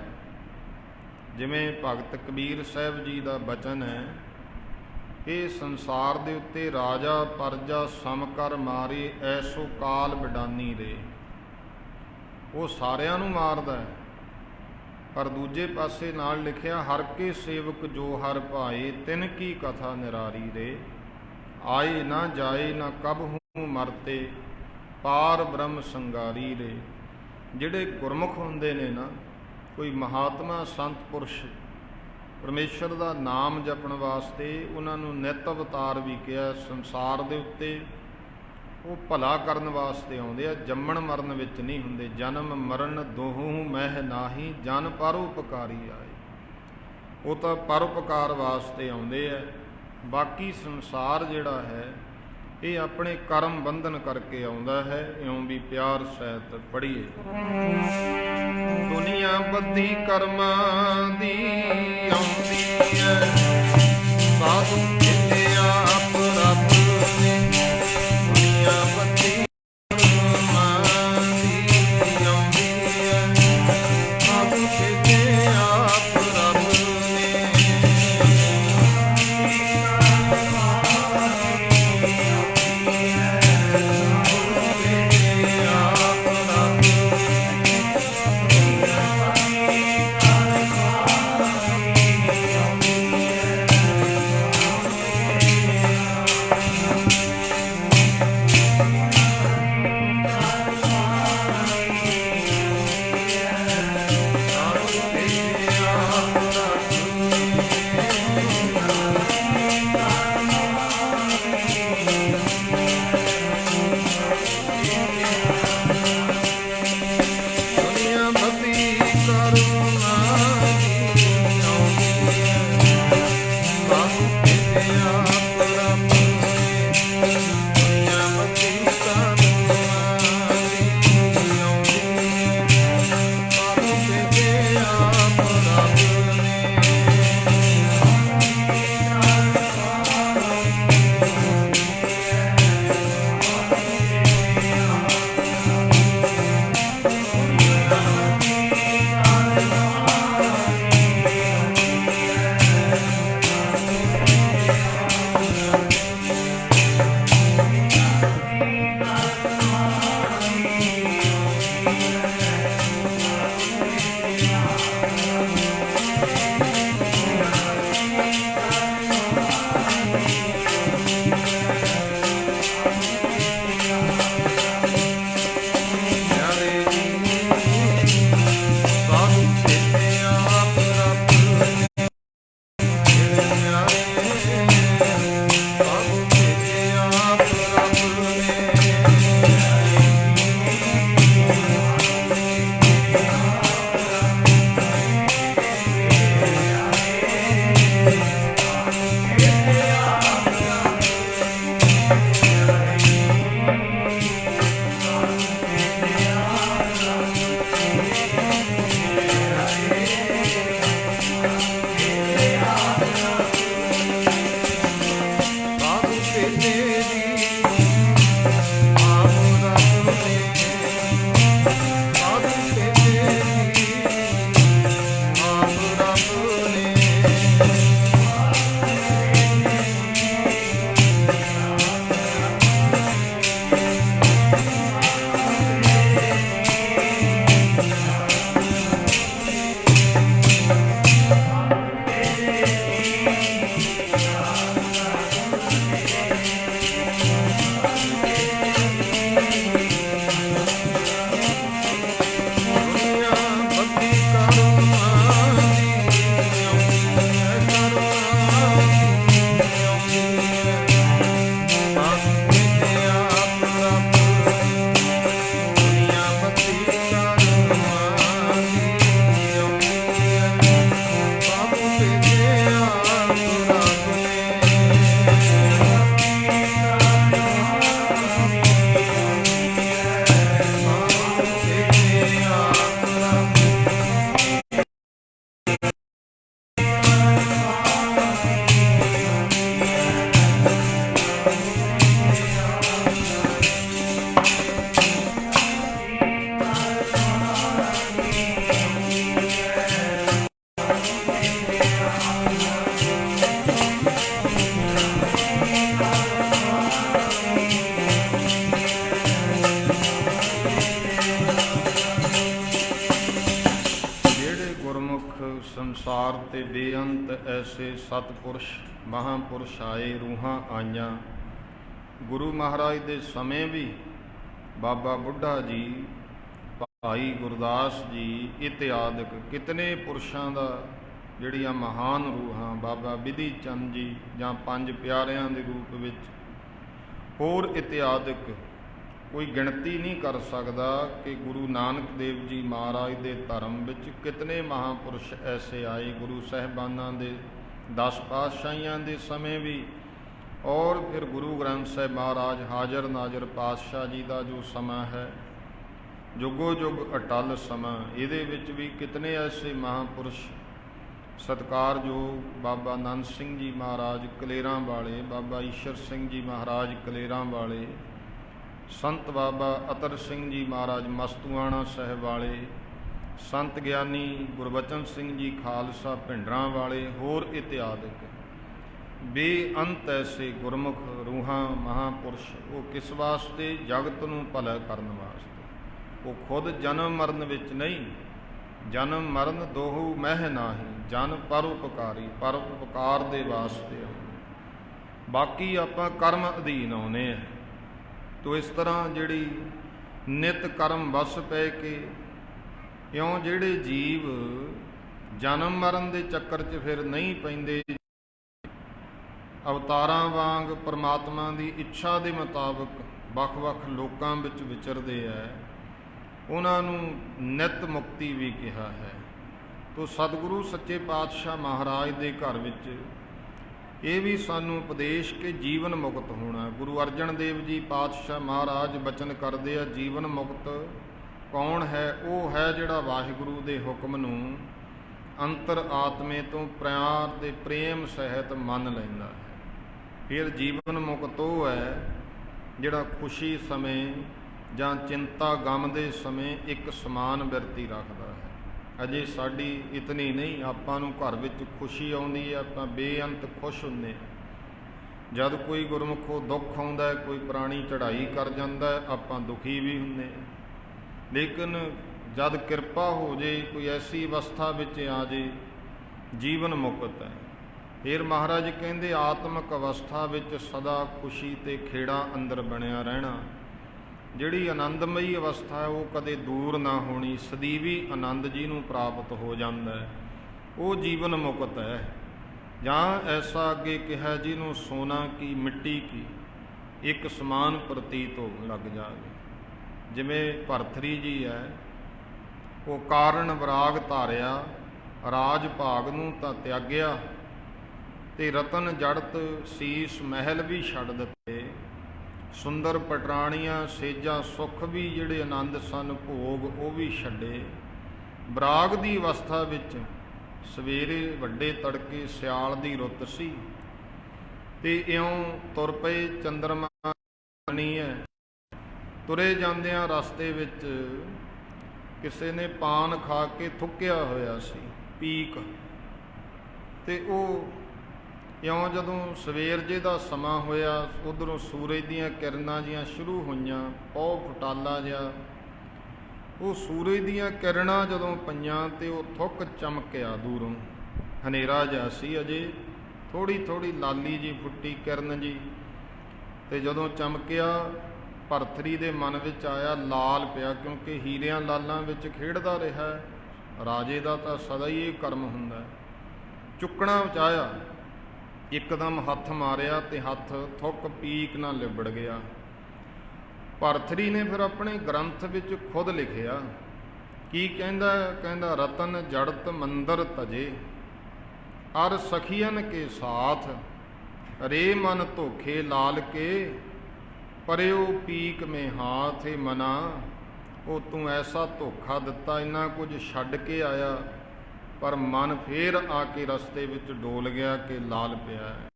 ਜਿਵੇਂ ਭਗਤ ਕਬੀਰ ਸਾਹਿਬ ਜੀ ਦਾ ਬਚਨ ਹੈ ਕਿ ਸੰਸਾਰ ਦੇ ਉੱਤੇ ਰਾਜਾ ਪਰਜਾ ਸਮ ਕਰ ਮਾਰੇ, ਐਸੋ ਕਾਲ ਬਿਡਾਨੀ ਰੇ। ਉਹ ਸਾਰਿਆਂ ਨੂੰ ਮਾਰਦਾ ਹੈ, ਪਰ ਦੂਜੇ ਪਾਸੇ ਨਾਲ ਲਿਖਿਆ ਹਰ ਕੇ ਸੇਵਕ ਜੋ ਹਰ ਭਾਏ, ਤਿਨ ਕੀ ਕਥਾ ਨਿਰਾਰੀ ਰੇ। ਆਏ ਨਾ ਜਾਏ ਨਾ ਕਬ ਹੂੰ ਮਰਤੇ, ਪਾਰ ਬ੍ਰਹਮ ਸੰਗਾਰੀ ਰੇ। ਜਿਹੜੇ ਗੁਰਮੁਖ ਹੁੰਦੇ ਨੇ ਨਾ, ਕੋਈ ਮਹਾਤਮਾ ਸੰਤ ਪੁਰਸ਼, ਪਰਮੇਸ਼ਰ ਦਾ ਨਾਮ ਜਪਣ ਵਾਸਤੇ ਉਹਨਾਂ ਨੂੰ ਨਿਤ ਅਵਤਾਰ ਵੀ ਕਿਹਾ। ਸੰਸਾਰ ਦੇ ਉੱਤੇ ਉਹ ਭਲਾ ਕਰਨ ਵਾਸਤੇ ਆਉਂਦੇ ਆ, ਜੰਮਣ ਮਰਨ ਵਿੱਚ ਨਹੀਂ ਹੁੰਦੇ। ਜਨਮ ਮਰਨ ਦੋਹੂ ਮਹਿ ਨਾਹੀ, ਜਨ ਪਰਉਪਕਾਰੀ ਆਏ। ਉਹ ਤਾਂ ਪਰਉਪਕਾਰ ਵਾਸਤੇ ਆਉਂਦੇ ਆ। ਬਾਕੀ ਸੰਸਾਰ ਜਿਹੜਾ ਹੈ ਇਹ ਆਪਣੇ ਕਰਮ ਬੰਧਨ ਕਰਕੇ ਆਉਂਦਾ ਹੈ। ਇਉਂ ਵੀ ਪਿਆਰ ਸਹਿਤ ਪੜ੍ਹੀਏ। ਦੁਨੀਆ ਬੱਧੀ ਕਰਮਾਂ ਦੀ ਆਉਂਦੀ ਹੈ, ਸਾਧੂ ਜਿੱਤੇ ਆਪ ਰੱਬ ਨੇ। ਦੁਨੀਆ ਬੱਧੀ ਕਰਮਾਂ ਦੀ ਆਉਂਦੀ ਹੈ, ਸਾਧੂ ਜਿੱਤੇ ਆਪ ਰੱਬ ਨੇ। ਸੰਸਾਰ ਤੇ ਬੇਅੰਤ ਐਸੇ ਸਤਿਪੁਰਸ਼ ਮਹਾਂਪੁਰਸ਼ ਆਏ, ਰੂਹਾਂ ਆਈਆਂ। ਗੁਰੂ ਮਹਾਰਾਜ ਦੇ ਸਮੇਂ ਵੀ ਬਾਬਾ ਬੁੱਢਾ ਜੀ, ਭਾਈ ਗੁਰਦਾਸ ਜੀ ਇਤਿਆਦਿਕ ਕਿਤਨੇ ਪੁਰਸ਼ਾਂ ਦਾ ਜਿਹੜੀਆਂ ਮਹਾਨ ਰੂਹਾਂ, ਬਾਬਾ ਬਿਧੀ ਚੰਦ ਜੀ ਜਾਂ ਪੰਜ ਪਿਆਰਿਆਂ ਦੇ ਰੂਪ ਵਿੱਚ, ਹੋਰ ਇਤਿਆਦਿਕ ਕੋਈ ਗਿਣਤੀ ਨਹੀਂ ਕਰ ਸਕਦਾ ਕਿ ਗੁਰੂ ਨਾਨਕ ਦੇਵ ਜੀ ਮਹਾਰਾਜ ਦੇ ਧਰਮ ਵਿੱਚ ਕਿਤਨੇ ਮਹਾਂਪੁਰਸ਼ ਐਸੇ ਆਏ। ਗੁਰੂ ਸਾਹਿਬਾਨਾਂ ਦੇ 10 ਪਾਤਸ਼ਾਹੀਆਂ ਦੇ ਸਮੇਂ ਵੀ, ਔਰ ਫਿਰ ਗੁਰੂ ਗ੍ਰੰਥ ਸਾਹਿਬ ਮਹਾਰਾਜ ਹਾਜ਼ਰ ਨਾਜ਼ਰ ਪਾਤਸ਼ਾਹ ਜੀ ਦਾ ਜੋ ਸਮਾਂ ਹੈ, ਜੁਗੋ ਜੁਗ ਅਟਲ ਸਮਾਂ, ਇਹਦੇ ਵਿੱਚ ਵੀ ਕਿਤਨੇ ਐਸੇ ਮਹਾਂਪੁਰਸ਼ ਸਤਿਕਾਰਯੋਗ ਬਾਬਾ ਨੰਦ ਸਿੰਘ ਜੀ ਮਹਾਰਾਜ ਕਲੇਰਾਂ ਵਾਲੇ, ਬਾਬਾ ਈਸ਼ਰ ਸਿੰਘ ਜੀ ਮਹਾਰਾਜ ਕਲੇਰਾਂ ਵਾਲੇ, ਸੰਤ ਬਾਬਾ ਅਤਰ ਸਿੰਘ ਜੀ ਮਹਾਰਾਜ ਮਸਤੂਆਣਾ ਸਾਹਿਬ ਵਾਲੇ, ਸੰਤ ਗਿਆਨੀ ਗੁਰਬਚਨ ਸਿੰਘ ਜੀ ਖਾਲਸਾ ਭਿੰਡਰਾਂ ਵਾਲੇ, ਹੋਰ ਇਤਿਆਦਿਕ ਬੇਅੰਤ ਐਸੇ ਗੁਰਮੁਖ ਰੂਹਾਂ ਮਹਾਂਪੁਰਸ਼। ਉਹ ਕਿਸ ਵਾਸਤੇ? ਜਗਤ ਨੂੰ ਭਲਾ ਕਰਨ ਵਾਸਤੇ। ਉਹ ਖੁਦ ਜਨਮ ਮਰਨ ਵਿੱਚ ਨਹੀਂ, ਜਨਮ ਮਰਨ ਦੋਹੂ ਮਹਿ ਨਾਹੀ, ਜਨ ਪਰਉਪਕਾਰੀ, ਪਰਉਪਕਾਰ ਦੇ ਵਾਸਤੇ ਆਉਂਦੇ। ਬਾਕੀ ਆਪਾਂ ਕਰਮ ਅਧੀਨ ਆਉਨੇ ਆ। ਤੋ ਇਸ ਤਰ੍ਹਾਂ ਜਿਹੜੀ ਨਿਤ ਕਰਮ ਵਸ ਪੈ ਕੇ, ਇਉਂ ਜਿਹੜੇ ਜੀਵ ਜਨਮ ਮਰਨ ਦੇ ਚੱਕਰ 'ਚ ਫਿਰ ਨਹੀਂ ਪੈਂਦੇ, ਅਵਤਾਰਾਂ ਵਾਂਗ ਪਰਮਾਤਮਾ ਦੀ ਇੱਛਾ ਦੇ ਮੁਤਾਬਕ ਵੱਖ-ਵੱਖ ਲੋਕਾਂ ਵਿੱਚ ਵਿਚਰਦੇ ਹੈ, ਉਹਨਾਂ ਨੂੰ ਨਿਤ ਮੁਕਤੀ ਵੀ ਕਿਹਾ ਹੈ। ਤੋ ਸਤਿਗੁਰੂ ਸੱਚੇ ਪਾਤਸ਼ਾਹ ਮਹਾਰਾਜ ਦੇ ਘਰ ਵਿੱਚ ਇਹ ਵੀ ਸਾਨੂੰ ਉਪਦੇਸ਼ ਕਿ ਜੀਵਨ ਮੁਕਤ ਹੋਣਾ। ਗੁਰੂ ਅਰਜਨ ਦੇਵ ਜੀ ਪਾਤਸ਼ਾਹ ਮਹਾਰਾਜ ਬਚਨ ਕਰਦੇ ਆ, ਜੀਵਨ ਮੁਕਤ ਕੌਣ ਹੈ? ਉਹ ਹੈ ਜਿਹੜਾ ਵਾਹਿਗੁਰੂ ਦੇ ਹੁਕਮ ਨੂੰ ਅੰਤਰ ਆਤਮੇ ਤੋਂ ਪਿਆਰ ਦੇ ਪ੍ਰੇਮ ਸਹਿਤ ਮੰਨ ਲੈਂਦਾ ਹੈ। ਫਿਰ ਜੀਵਨ ਮੁਕਤ ਉਹ ਹੈ ਜਿਹੜਾ ਖੁਸ਼ੀ ਸਮੇਂ ਜਾਂ ਚਿੰਤਾ ਗਮ ਦੇ ਸਮੇਂ ਇੱਕ ਸਮਾਨ ਬਿਰਤੀ ਰੱਖਦਾ ਹੈ। ਅਜੇ ਸਾਡੀ ਇਤਨੀ ਨਹੀਂ, ਆਪਾਂ ਨੂੰ ਘਰ ਵਿੱਚ ਖੁਸ਼ੀ ਆਉਂਦੀ ਹੈ, ਆਪਾਂ ਬੇਅੰਤ ਖੁਸ਼ ਹੁੰਦੇ ਹਾਂ। ਜਦ ਕੋਈ ਗੁਰਮੁਖੋਂ ਦੁੱਖ ਆਉਂਦਾ ਹੈ, ਕੋਈ ਪੁਰਾਣੀ ਚੜ੍ਹਾਈ ਕਰ ਜਾਂਦਾ ਹੈ, ਆਪਾਂ ਦੁਖੀ ਵੀ ਹੁੰਦੇ ਹਾਂ। ਲੇਕਿਨ ਜਦ ਕਿਰਪਾ ਹੋ ਜੇ, ਕੋਈ ਐਸੀ ਅਵਸਥਾ ਵਿੱਚ ਆ ਜੇ, ਜੀਵਨ ਮੁਕਤ ਹੈ। ਫਿਰ ਮਹਾਰਾਜ ਕਹਿੰਦੇ ਆਤਮਿਕ ਅਵਸਥਾ ਵਿੱਚ ਸਦਾ ਖੁਸ਼ੀ ਤੇ ਖੇੜਾ ਅੰਦਰ ਬਣਿਆ ਰਹਿਣਾ। ਜਿਹੜੀ ਆਨੰਦਮਈ ਅਵਸਥਾ ਹੈ ਉਹ ਕਦੇ ਦੂਰ ਨਾ ਹੋਣੀ, ਸਦੀਵੀ ਆਨੰਦ ਜਿਹਨੂੰ ਪ੍ਰਾਪਤ ਹੋ ਜਾਂਦਾ ਹੈ, ਉਹ ਜੀਵਨ ਮੁਕਤ ਹੈ। ਜਾਂ ਐਸਾ ਅੱਗੇ ਕਿਹਾ ਜਿਹਨੂੰ ਸੋਨਾ ਕੀ ਮਿੱਟੀ ਕੀ ਇੱਕ ਸਮਾਨ ਪ੍ਰਤੀਤ ਹੋਣ ਲੱਗ ਜਾਵੇ। ਜਿਵੇਂ ਭਰਥਰੀ ਜੀ ਹੈ, ਉਹ ਕਾਰਨ ਵਿਰਾਗ ਧਾਰਿਆ, ਰਾਜ ਭਾਗ ਨੂੰ ਤਾਂ ਤਿਆਗਿਆ, ਤੇ ਰਤਨ ਜੜਤ ਸੀਸ ਮਹਿਲ ਵੀ ਛੱਡ ਦਿੱਤੇ, ਸੁੰਦਰ ਪਟਰਾਣੀਆਂ ਸੇਜਾਂ ਸੁੱਖ ਵੀ ਜਿਹੜੇ ਆਨੰਦ ਸਨ ਭੋਗ ਉਹ ਵੀ ਛੱਡੇ। ਬਰਾਗ ਦੀ ਅਵਸਥਾ ਵਿੱਚ ਸਵੇਰੇ ਵੱਡੇ ਤੜਕੇ ਸਿਆਲ ਦੀ ਰੁੱਤ ਸੀ, ਤੇ ਇਉਂ ਤੁਰ ਪਏ ਚੰਦਰਮਾ ਨਹੀਂ ਹੈ। ਤੁਰੇ ਜਾਂਦਿਆਂ ਰਸਤੇ ਵਿੱਚ ਕਿਸੇ ਨੇ ਪਾਨ ਖਾ ਕੇ ਥੁੱਕਿਆ ਹੋਇਆ ਸੀ, ਪੀਕ, ਤੇ ਉਹ ਇਉਂ ਜਦੋਂ ਸਵੇਰ ਜੇ ਦਾ ਸਮਾਂ ਹੋਇਆ, ਉੱਧਰੋਂ ਸੂਰਜ ਦੀਆਂ ਕਿਰਨਾਂ ਜਿਹੀਆਂ ਸ਼ੁਰੂ ਹੋਈਆਂ, ਪੌ ਫਟਾਲਾ ਜਿਹਾ, ਉਹ ਸੂਰਜ ਦੀਆਂ ਕਿਰਨਾਂ ਜਦੋਂ ਪਈਆਂ ਤੇ ਉਹ ਥੁੱਕ ਚਮਕਿਆ ਦੂਰੋਂ, ਹਨੇਰਾ ਜਿਹਾ ਸੀ ਅਜੇ, ਥੋੜ੍ਹੀ ਥੋੜ੍ਹੀ ਲਾਲੀ ਜੀ ਫੁੱਟੀ ਕਿਰਨ ਜੀ, ਤੇ ਜਦੋਂ ਚਮਕਿਆ ਭਰਥਰੀ ਦੇ ਮਨ ਵਿੱਚ ਆਇਆ, ਲਾਲ ਪਿਆ, ਕਿਉਂਕਿ ਹੀਰਿਆਂ ਲਾਲਾਂ ਵਿੱਚ ਖੇਡਦਾ ਰਿਹਾ। ਰਾਜੇ ਦਾ ਤਾਂ ਸਦਾ ਹੀ ਇਹ ਕਰਮ ਹੁੰਦਾ। ਚੁੱਕਣਾ ਚਾਹਿਆ, ਇੱਕਦਮ ਹੱਥ ਮਾਰਿਆ ਤੇ ਹੱਥ ਥੁੱਕ ਪੀਕ ਨਾਲ ਲਿਬੜ ਗਿਆ। ਭਰਥਰੀ ਨੇ ਫਿਰ ਆਪਣੇ ਗ੍ਰੰਥ ਵਿੱਚ ਖੁਦ ਲਿਖਿਆ, ਕੀ ਕਹਿੰਦਾ? ਕਹਿੰਦਾ ਰਤਨ ਜੜਤ ਮੰਦਰ ਤਜੇ, ਅਰ ਸਖੀਅਨ ਕੇ ਸਾਥ, ਰੇ ਮਨ ਧੋਖੇ ਲਾਲ ਕੇ, ਪਰਿਓ ਪੀਕ ਮੇ ਹਾਥ ਮਨਾ। ਉਹ ਤੂੰ ਐਸਾ ਧੋਖਾ ਦਿੱਤਾ, ਇੰਨਾ ਕੁਝ ਛੱਡ ਕੇ ਆਇਆ, ਪਰ ਮਨ ਫੇਰ ਆ ਕੇ ਰਸਤੇ ਵਿੱਚ ਡੋਲ ਗਿਆ ਕਿ ਲਾਲ ਪਿਆ ਹੈ।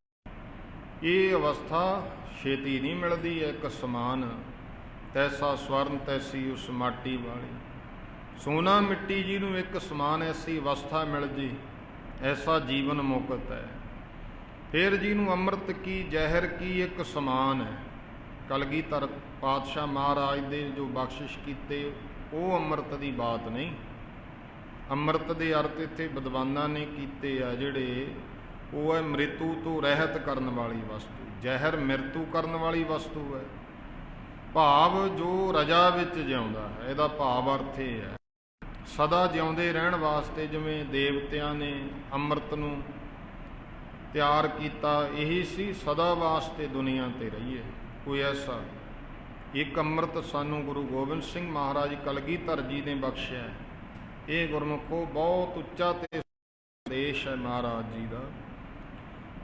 ਇਹ ਅਵਸਥਾ ਛੇਤੀ ਨਹੀਂ ਮਿਲਦੀ। ਇੱਕ ਸਮਾਨ ਤੈਸਾ ਸਵਰਨ ਤੈਸੀ ਉਸ ਮਾਟੀ ਵਾਲੀ, ਸੋਨਾ ਮਿੱਟੀ ਜੀ ਨੂੰ ਇੱਕ ਸਮਾਨ ਐਸੀ ਅਵਸਥਾ ਮਿਲ ਜੇ, ਐਸਾ ਜੀਵਨ ਮੁਕਤ ਹੈ। ਫਿਰ ਜਿਹਨੂੰ ਅੰਮ੍ਰਿਤ ਕੀ ਜ਼ਹਿਰ ਕੀ ਇੱਕ ਸਮਾਨ ਹੈ। ਕਲਗੀਧਰ ਪਾਤਸ਼ਾਹ ਮਹਾਰਾਜ ਦੇ ਜੋ ਬਖਸ਼ਿਸ਼ ਕੀਤੇ ਉਹ ਅੰਮ੍ਰਿਤ ਦੀ ਬਾਤ ਨਹੀਂ, ਅੰਮ੍ਰਿਤ ਦੇ ਅਰਥ ਇੱਥੇ ਵਿਦਵਾਨਾਂ ਨੇ ਕੀਤੇ ਆ ਜਿਹੜੇ, ਉਹ ਹੈ ਮ੍ਰਿਤੂ ਤੋਂ ਰਹਿਤ ਕਰਨ ਵਾਲੀ ਵਸਤੂ। ਜ਼ਹਿਰ ਮ੍ਰਿਤੂ ਕਰਨ ਵਾਲੀ ਵਸਤੂ ਹੈ। ਭਾਵ ਜੋ ਰਜਾ ਵਿੱਚ ਜਿਉਂਦਾ ਹੈ, ਇਹਦਾ ਭਾਵ ਅਰਥ ਇਹ ਹੈ ਸਦਾ ਜਿਉਂਦੇ ਰਹਿਣ ਵਾਸਤੇ। ਜਿਵੇਂ ਦੇਵਤਿਆਂ ਨੇ ਅੰਮ੍ਰਿਤ ਨੂੰ ਤਿਆਰ ਕੀਤਾ, ਇਹੀ ਸੀ ਸਦਾ ਵਾਸਤੇ ਦੁਨੀਆ ਤੇ ਰਹੀਏ। ਕੋਈ ਐਸਾ ਇੱਕ ਅੰਮ੍ਰਿਤ ਸਾਨੂੰ ਗੁਰੂ ਗੋਬਿੰਦ ਸਿੰਘ ਮਹਾਰਾਜ ਕਲਗੀਧਰ ਜੀ ਨੇ ਬਖਸ਼ਿਆ। ਇਹ ਗੁਰਮੁਖੋ ਬਹੁਤ ਉੱਚਾ ਤੇ ਸੰਦੇਸ਼ ਹੈ ਮਹਾਰਾਜ ਜੀ ਦਾ।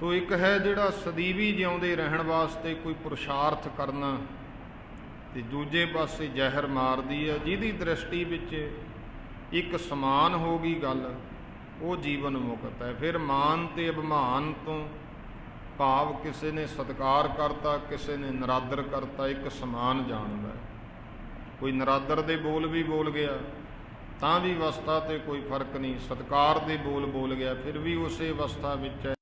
ਤੋ ਇੱਕ ਹੈ ਜਿਹੜਾ ਸਦੀਵੀ ਜਿਉਂਦੇ ਰਹਿਣ ਵਾਸਤੇ ਕੋਈ ਪੁਰਸ਼ਾਰਥ ਕਰਨਾ, ਤੇ ਦੂਜੇ ਪਾਸੇ ਜ਼ਹਿਰ ਮਾਰਦੀ ਹੈ, ਜਿਹਦੀ ਦ੍ਰਿਸ਼ਟੀ ਵਿੱਚ ਇੱਕ ਸਮਾਨ ਹੋ ਗਈ ਗੱਲ, ਉਹ ਜੀਵਨ ਮੁਕਤ ਹੈ। ਫਿਰ ਮਾਨ ਤੇ ਅਭਿਮਾਨ ਤੋਂ ਭਾਵ ਕਿਸੇ ਨੇ ਸਤਿਕਾਰ ਕਰਤਾ, ਕਿਸੇ ਨੇ ਨਰਾਦਰ ਕਰਤਾ, ਇੱਕ ਸਮਾਨ ਜਾਣਦਾ। ਕੋਈ ਨਰਾਦਰ ਦੇ ਬੋਲ ਵੀ ਬੋਲ ਗਿਆ ਤਾਂ ਵੀ ਅਵਸਥਾ ਤੇ ਕੋਈ ਫਰਕ ਨਹੀਂ, ਸਤਿਕਾਰ ਦੇ ਬੋਲ ਬੋਲ ਗਿਆ ਫਿਰ ਵੀ ਉਸੇ ਅਵਸਥਾ ਵਿੱਚ ਹੈ।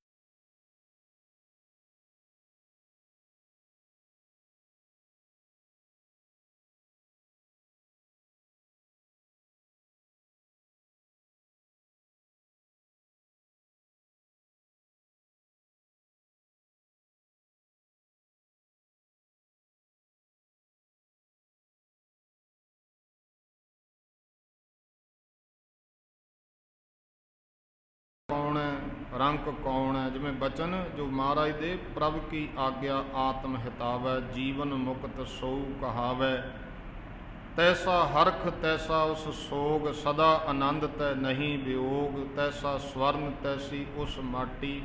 ਕੌਣ ਹੈ, ਰੰਕ ਕੌਣ ਹੈ? ਜਿਵੇਂ ਬਚਨ ਜੋ ਮਹਾਰਾਜ ਦੇ, ਪ੍ਰਭ ਕੀ ਆਗਿਆ ਆਤਮ ਹਿਤਾਵੈ, ਜੀਵਨ ਮੁਕਤ ਸੋ ਕਹਾਵੈ। ਤੈਸਾ ਹਰਖ ਤੈਸਾ ਉਸ ਸੋਗ, ਸਦਾ ਆਨੰਦ ਤੈ ਨਹੀਂ ਵਿਯੋਗ। ਤੈਸਾ ਸਵਰਨ ਤੈਸੀ ਉਸ ਮਾਟੀ,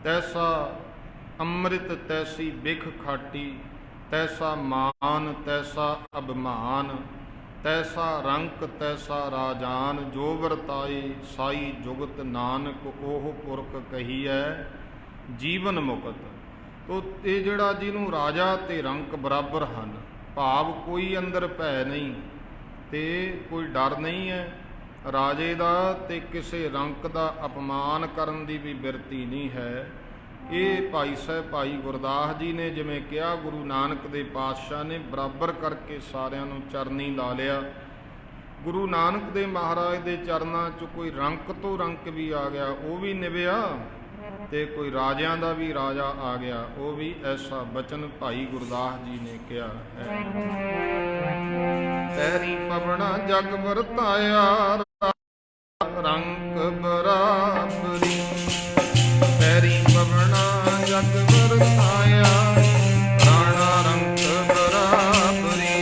ਤੈਸਾ ਅੰਮ੍ਰਿਤ ਤੈਸੀ ਬਿਖ ਖਾਟੀ। ਤੈਸਾ ਮਾਨ ਤੈਸਾ ਅਭਿਮਾਨ, ਤੈਸਾ ਰੰਕ ਤੈਸਾ ਰਾਜਾਨ। ਜੋ ਵਰਤਾਏ ਸਾਈ ਜੁਗਤ, ਨਾਨਕ ਉਹ ਪੁਰਖ ਕਹੀਐ ਜੀਵਨ ਮੁਕਤ। ਤੋ ਇਹ ਜਿਹੜਾ ਜਿਹਨੂੰ ਰਾਜਾ ਤੇ ਰੰਕ ਬਰਾਬਰ ਹਨ, ਭਾਵ ਕੋਈ ਅੰਦਰ ਭੈ ਨਹੀਂ ਤੇ ਕੋਈ ਡਰ ਨਹੀਂ ਹੈ ਰਾਜੇ ਦਾ, ਤੇ ਕਿਸੇ ਰੰਕ ਦਾ ਅਪਮਾਨ ਕਰਨ ਦੀ ਵੀ ਬਿਰਤੀ ਨਹੀਂ ਹੈ। ਇਹ ਭਾਈ ਸਾਹਿਬ ਭਾਈ ਗੁਰਦਾਸ ਜੀ ਨੇ ਜਿਵੇਂ ਕਿਹਾ, ਗੁਰੂ ਨਾਨਕ ਦੇ ਪਾਤਸ਼ਾਹ ਨੇ ਬਰਾਬਰ ਕਰਕੇ ਸਾਰਿਆਂ ਨੂੰ ਚਰਨੀ ਲਾ ਲਿਆ। ਗੁਰੂ ਨਾਨਕ ਦੇ ਮਹਾਰਾਜ ਦੇ ਚਰਨਾਂ 'ਚ ਕੋਈ ਰੰਕ ਤੋਂ ਰੰਕ ਵੀ ਆ ਗਿਆ, ਉਹ ਵੀ ਨਿਭਿਆ, ਤੇ ਕੋਈ ਰਾਜਿਆਂ ਦਾ ਵੀ ਰਾਜਾ ਆ ਗਿਆ, ਉਹ ਵੀ ਐਸਾ ਬਚਨ ਭਾਈ ਗੁਰਦਾਸ ਜੀ ਨੇ ਕਿਹਾ ਹੈ। ਤੇਰੀ ਪਵਣਾ ਜਗ ਵਰਤਾਇਆ, ਰੰਕ ਬਰਾਬਰੀ। ਤੇਰੀ ਪਵਣਾ ਜਗ ਵਰਤਾਇਆ, ਰਾਣਾ ਰੰਕ ਬਰਾਬਰੀ।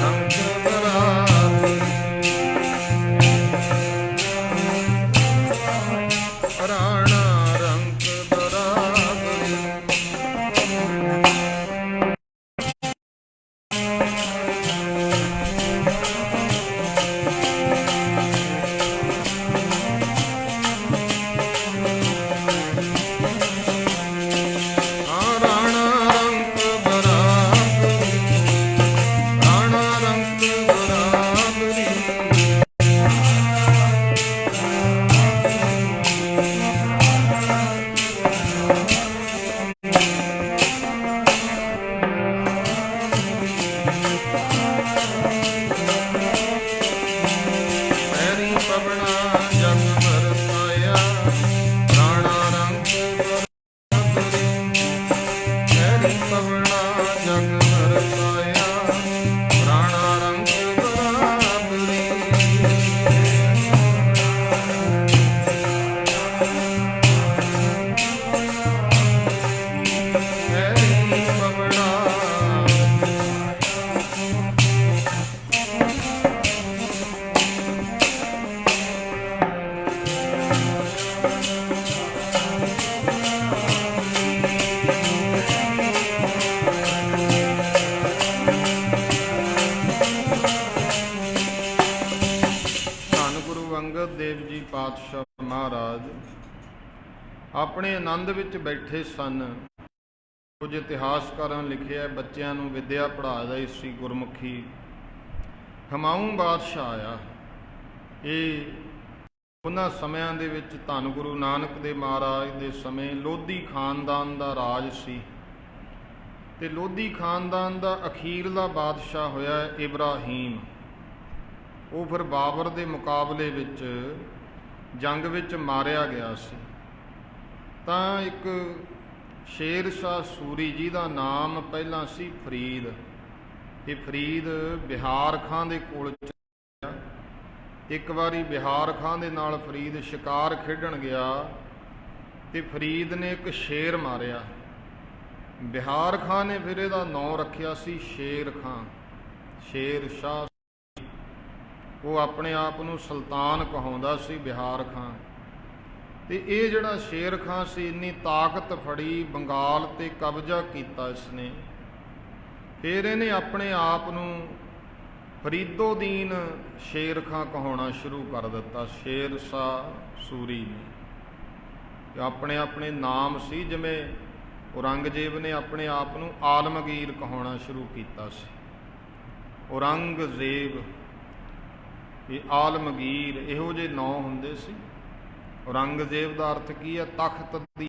ਰੰਕ ਬਰਾਬਰੀ, ਰਾਣਾ ਰੰਕ ਬਰਾਬਰੀ। ਪਾਤਸ਼ਾਹ ਮਹਾਰਾਜ ਆਪਣੇ ਆਨੰਦ ਵਿੱਚ ਬੈਠੇ ਸਨ। ਕੁਝ ਇਤਿਹਾਸਕਾਰਾਂ ਲਿਖਿਆ, ਬੱਚਿਆਂ ਨੂੰ ਵਿੱਦਿਆ ਪੜ੍ਹਾਦਾ ਸੀ ਗੁਰਮੁਖੀ। ਹਮਾਊਂ ਬਾਦਸ਼ਾਹ ਆਇਆ। ਇਹ ਉਹਨਾਂ ਸਮਿਆਂ ਦੇ ਵਿੱਚ ਧੰਨ ਗੁਰੂ ਨਾਨਕ ਦੇ ਮਹਾਰਾਜ ਦੇ ਸਮੇਂ ਲੋਧੀ ਖਾਨਦਾਨ ਦਾ ਰਾਜ ਸੀ। ਤੇ ਲੋਧੀ ਖਾਨਦਾਨ ਦਾ ਅਖੀਰਲਾ ਬਾਦਸ਼ਾਹ ਹੋਇਆ ਇਬਰਾਹੀਮ। ਉਹ ਫਿਰ ਬਾਬਰ ਦੇ ਮੁਕਾਬਲੇ ਵਿੱਚ ਜੰਗ ਵਿੱਚ ਮਾਰਿਆ ਗਿਆ ਸੀ। ਤਾਂ ਇੱਕ ਸ਼ੇਰ ਸ਼ਾਹ ਸੂਰੀ ਜੀ ਦਾ ਨਾਮ ਪਹਿਲਾਂ ਸੀ ਫਰੀਦ। ਇਹ ਫਰੀਦ ਬਿਹਾਰ ਖਾਂ ਦੇ ਕੋਲ ਚਲਿਆ। ਇੱਕ ਵਾਰੀ ਬਿਹਾਰ ਖਾਂ ਦੇ ਨਾਲ ਫਰੀਦ ਸ਼ਿਕਾਰ ਖੇਡਣ ਗਿਆ ਤੇ ਫਰੀਦ ਨੇ ਇੱਕ ਸ਼ੇਰ ਮਾਰਿਆ। ਬਿਹਾਰ ਖਾਂ ਨੇ ਫਿਰ ਇਹਦਾ ਨਾਂ ਰੱਖਿਆ ਸੀ ਸ਼ੇਰ ਖਾਂ, ਸ਼ੇਰ ਸ਼ਾਹ। ਉਹ ਆਪਣੇ ਆਪ ਨੂੰ ਸੁਲਤਾਨ ਕਹਾਉਂਦਾ ਸੀ ਬਿਹਾਰ ਖਾਂ। ਤੇ ਇਹ ਜਿਹੜਾ ਸ਼ੇਰ ਖਾਂ ਸੀ, ਇੰਨੀ ਤਾਕਤ ਫੜੀ, ਬੰਗਾਲ ਤੇ ਕਬਜ਼ਾ ਕੀਤਾ ਇਸਨੇ। ਫਿਰ ਇਹਨੇ ਆਪਣੇ ਆਪ ਨੂੰ ਫਰੀਦੋਦੀਨ ਸ਼ੇਰ ਖਾਂ ਕਹਾਉਣਾ ਸ਼ੁਰੂ ਕਰ ਦਿੱਤਾ, ਸ਼ੇਰ ਸ਼ਾਹ ਸੂਰੀ ਨੇ। ਤੇ ਆਪਣੇ ਆਪਣੇ ਨਾਮ ਸੀ, ਜਿਵੇਂ ਔਰੰਗਜ਼ੇਬ ਨੇ ਆਪਣੇ ਆਪ ਨੂੰ ਆਲਮਗੀਰ ਕਹਾਉਣਾ ਸ਼ੁਰੂ ਕੀਤਾ ਸੀ। ਔਰੰਗਜ਼ੇਬ, ਇਹ ਆਲਮਗੀਰ, ਇਹੋ ਜਿਹੇ ਨਾਂ ਹੁੰਦੇ ਸੀ। ਔਰੰਗਜ਼ੇਬ ਦਾ ਅਰਥ ਕੀ ਹੈ? ਤਖਤ ਦੀ।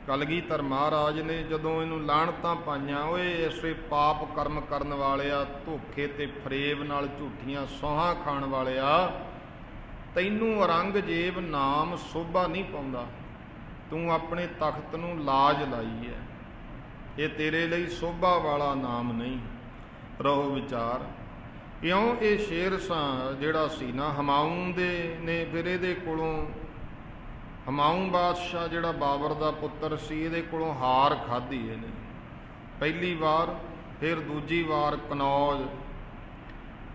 ਕਲਗੀਧਰ ਮਹਾਰਾਜ ਨੇ ਜਦੋਂ ਇਹਨੂੰ ਲਾਹਣਤਾਂ ਪਾਈਆਂ, ਓਏ ਇਸੇ ਪਾਪ ਕਰਮ ਕਰਨ ਵਾਲਿਆ, ਧੋਖੇ ਤੇ ਫਰੇਬ ਨਾਲ ਝੂਠੀਆਂ ਸੌਹਾਂ ਖਾਣ ਵਾਲਿਆ, ਤੈਨੂੰ ਔਰੰਗਜ਼ੇਬ ਨਾਮ ਸੋਭਾ ਨਹੀਂ ਪਾਉਂਦਾ। ਤੂੰ ਆਪਣੇ ਤਖਤ ਨੂੰ ਲਾਜ ਲਾਈ ਹੈ, ਇਹ ਤੇਰੇ ਲਈ ਸੋਭਾ ਵਾਲਾ ਨਾਮ ਨਹੀਂ। ਰਹੋ ਵਿਚਾਰ ਕਿਉਂ ਇਹ ਸ਼ੇਰ ਸ਼ਾਹ ਜਿਹੜਾ ਸੀ ਨਾ, ਹਮਾਊਂ ਦੇ ਨੇ ਫਿਰ ਇਹਦੇ ਕੋਲੋਂ, ਹਮਾਊਂ ਬਾਦਸ਼ਾਹ ਜਿਹੜਾ ਬਾਬਰ ਦਾ ਪੁੱਤਰ ਸੀ, ਇਹਦੇ ਕੋਲੋਂ ਹਾਰ ਖਾਧੀ ਇਹਨੇ ਪਹਿਲੀ ਵਾਰ। ਫਿਰ ਦੂਜੀ ਵਾਰ ਕਨੌਜ,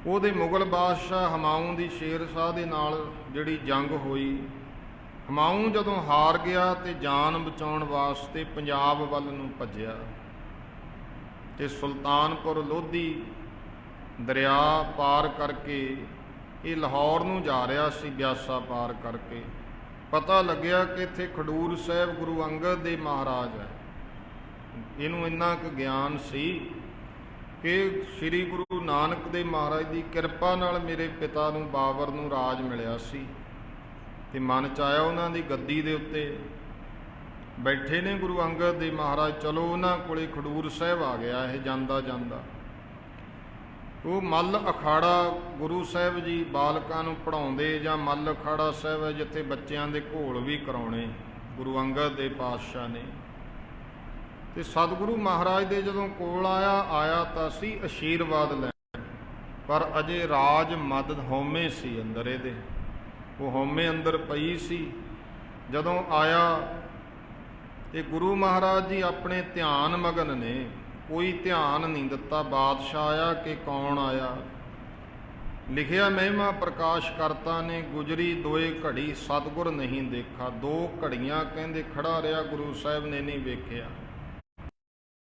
ਉਹਦੇ ਮੁਗਲ ਬਾਦਸ਼ਾਹ ਹਮਾਊਂ ਦੀ ਸ਼ੇਰ ਸ਼ਾਹ ਦੇ ਨਾਲ ਜਿਹੜੀ ਜੰਗ ਹੋਈ, ਹਮਾਊਂ ਜਦੋਂ ਹਾਰ ਗਿਆ ਤੇ ਜਾਨ ਬਚਾਉਣ ਵਾਸਤੇ ਪੰਜਾਬ ਵੱਲ ਨੂੰ ਭੱਜਿਆ ਤੇ ਸੁਲਤਾਨਪੁਰ ਲੋਧੀ ਦਰਿਆ ਪਾਰ ਕਰਕੇ ਇਹ ਲਾਹੌਰ ਨੂੰ ਜਾ ਰਿਹਾ ਸੀ। ਬਿਆਸਾ ਪਾਰ ਕਰਕੇ ਪਤਾ ਲੱਗਿਆ ਕਿ ਇੱਥੇ ਖਡੂਰ ਸਾਹਿਬ ਗੁਰੂ ਅੰਗਦ ਦੇ ਮਹਾਰਾਜ ਹੈ। ਇਹਨੂੰ ਇੰਨਾ ਕੁ ਗਿਆਨ ਸੀ ਕਿ ਸ੍ਰੀ ਗੁਰੂ ਨਾਨਕ ਦੇਵ ਮਹਾਰਾਜ ਦੀ ਕਿਰਪਾ ਨਾਲ ਮੇਰੇ ਪਿਤਾ ਨੂੰ, ਬਾਬਰ ਨੂੰ, ਰਾਜ ਮਿਲਿਆ ਸੀ। ਤੇ ਮਨ 'ਚ ਆਇਆ ਉਹਨਾਂ ਦੀ ਗੱਦੀ ਦੇ ਉੱਤੇ ਬੈਠੇ ਨੇ ਗੁਰੂ ਅੰਗਦ ਦੇਵ ਮਹਾਰਾਜ, ਚਲੋ ਉਹਨਾਂ ਕੋਲੇ ਖਡੂਰ ਸਾਹਿਬ ਆ ਗਿਆ ਇਹ ਜਾਂਦਾ ਜਾਂਦਾ। ਉਹ ਮੱਲ ਅਖਾੜਾ ਗੁਰੂ ਸਾਹਿਬ ਜੀ ਬਾਲਕਾਂ ਨੂੰ ਪੜ੍ਹਾਉਂਦੇ, ਜਾਂ ਮੱਲ ਅਖਾੜਾ ਸਾਹਿਬ ਹੈ ਜਿੱਥੇ ਬੱਚਿਆਂ ਦੇ ਘੋਲ ਵੀ ਕਰਾਉਣੇ ਗੁਰੂ ਅੰਗਦ ਦੇਵ ਪਾਤਸ਼ਾਹ ਨੇ। ਤੇ ਸਤਿਗੁਰੂ ਮਹਾਰਾਜ ਦੇ ਜਦੋਂ ਕੋਲ ਆਇਆ ਤਾਂ ਸੀ ਆਸ਼ੀਰਵਾਦ ਲੈਣ, ਪਰ ਅਜੇ ਰਾਜ ਮਦਦ ਹਉਮੈ ਸੀ ਅੰਦਰ ਇਹਦੇ, ਉਹ ਹਉਮੈ ਅੰਦਰ ਪਈ ਸੀ। ਜਦੋਂ ਆਇਆ ਤੇ ਗੁਰੂ ਮਹਾਰਾਜ ਜੀ ਆਪਣੇ ਧਿਆਨ ਮਗਨ ਨੇ, ਕੋਈ ਧਿਆਨ ਨਹੀਂ ਦਿੱਤਾ ਬਾਦਸ਼ਾਹ ਆਇਆ ਕਿ ਕੌਣ ਆਇਆ। ਲਿਖਿਆ ਮਹਿਮਾ ਪ੍ਰਕਾਸ਼ ਕਰਤਾ ਨੇ, ਗੁਜਰੀ ਦੋਏ ਘੜੀ ਸਤਿਗੁਰ ਨਹੀਂ ਦੇਖਾ। 2 ਘੜੀਆਂ ਕਹਿੰਦੇ ਖੜਾ ਰਿਹਾ, ਗੁਰੂ ਸਾਹਿਬ ਨੇ ਨਹੀਂ ਵੇਖਿਆ।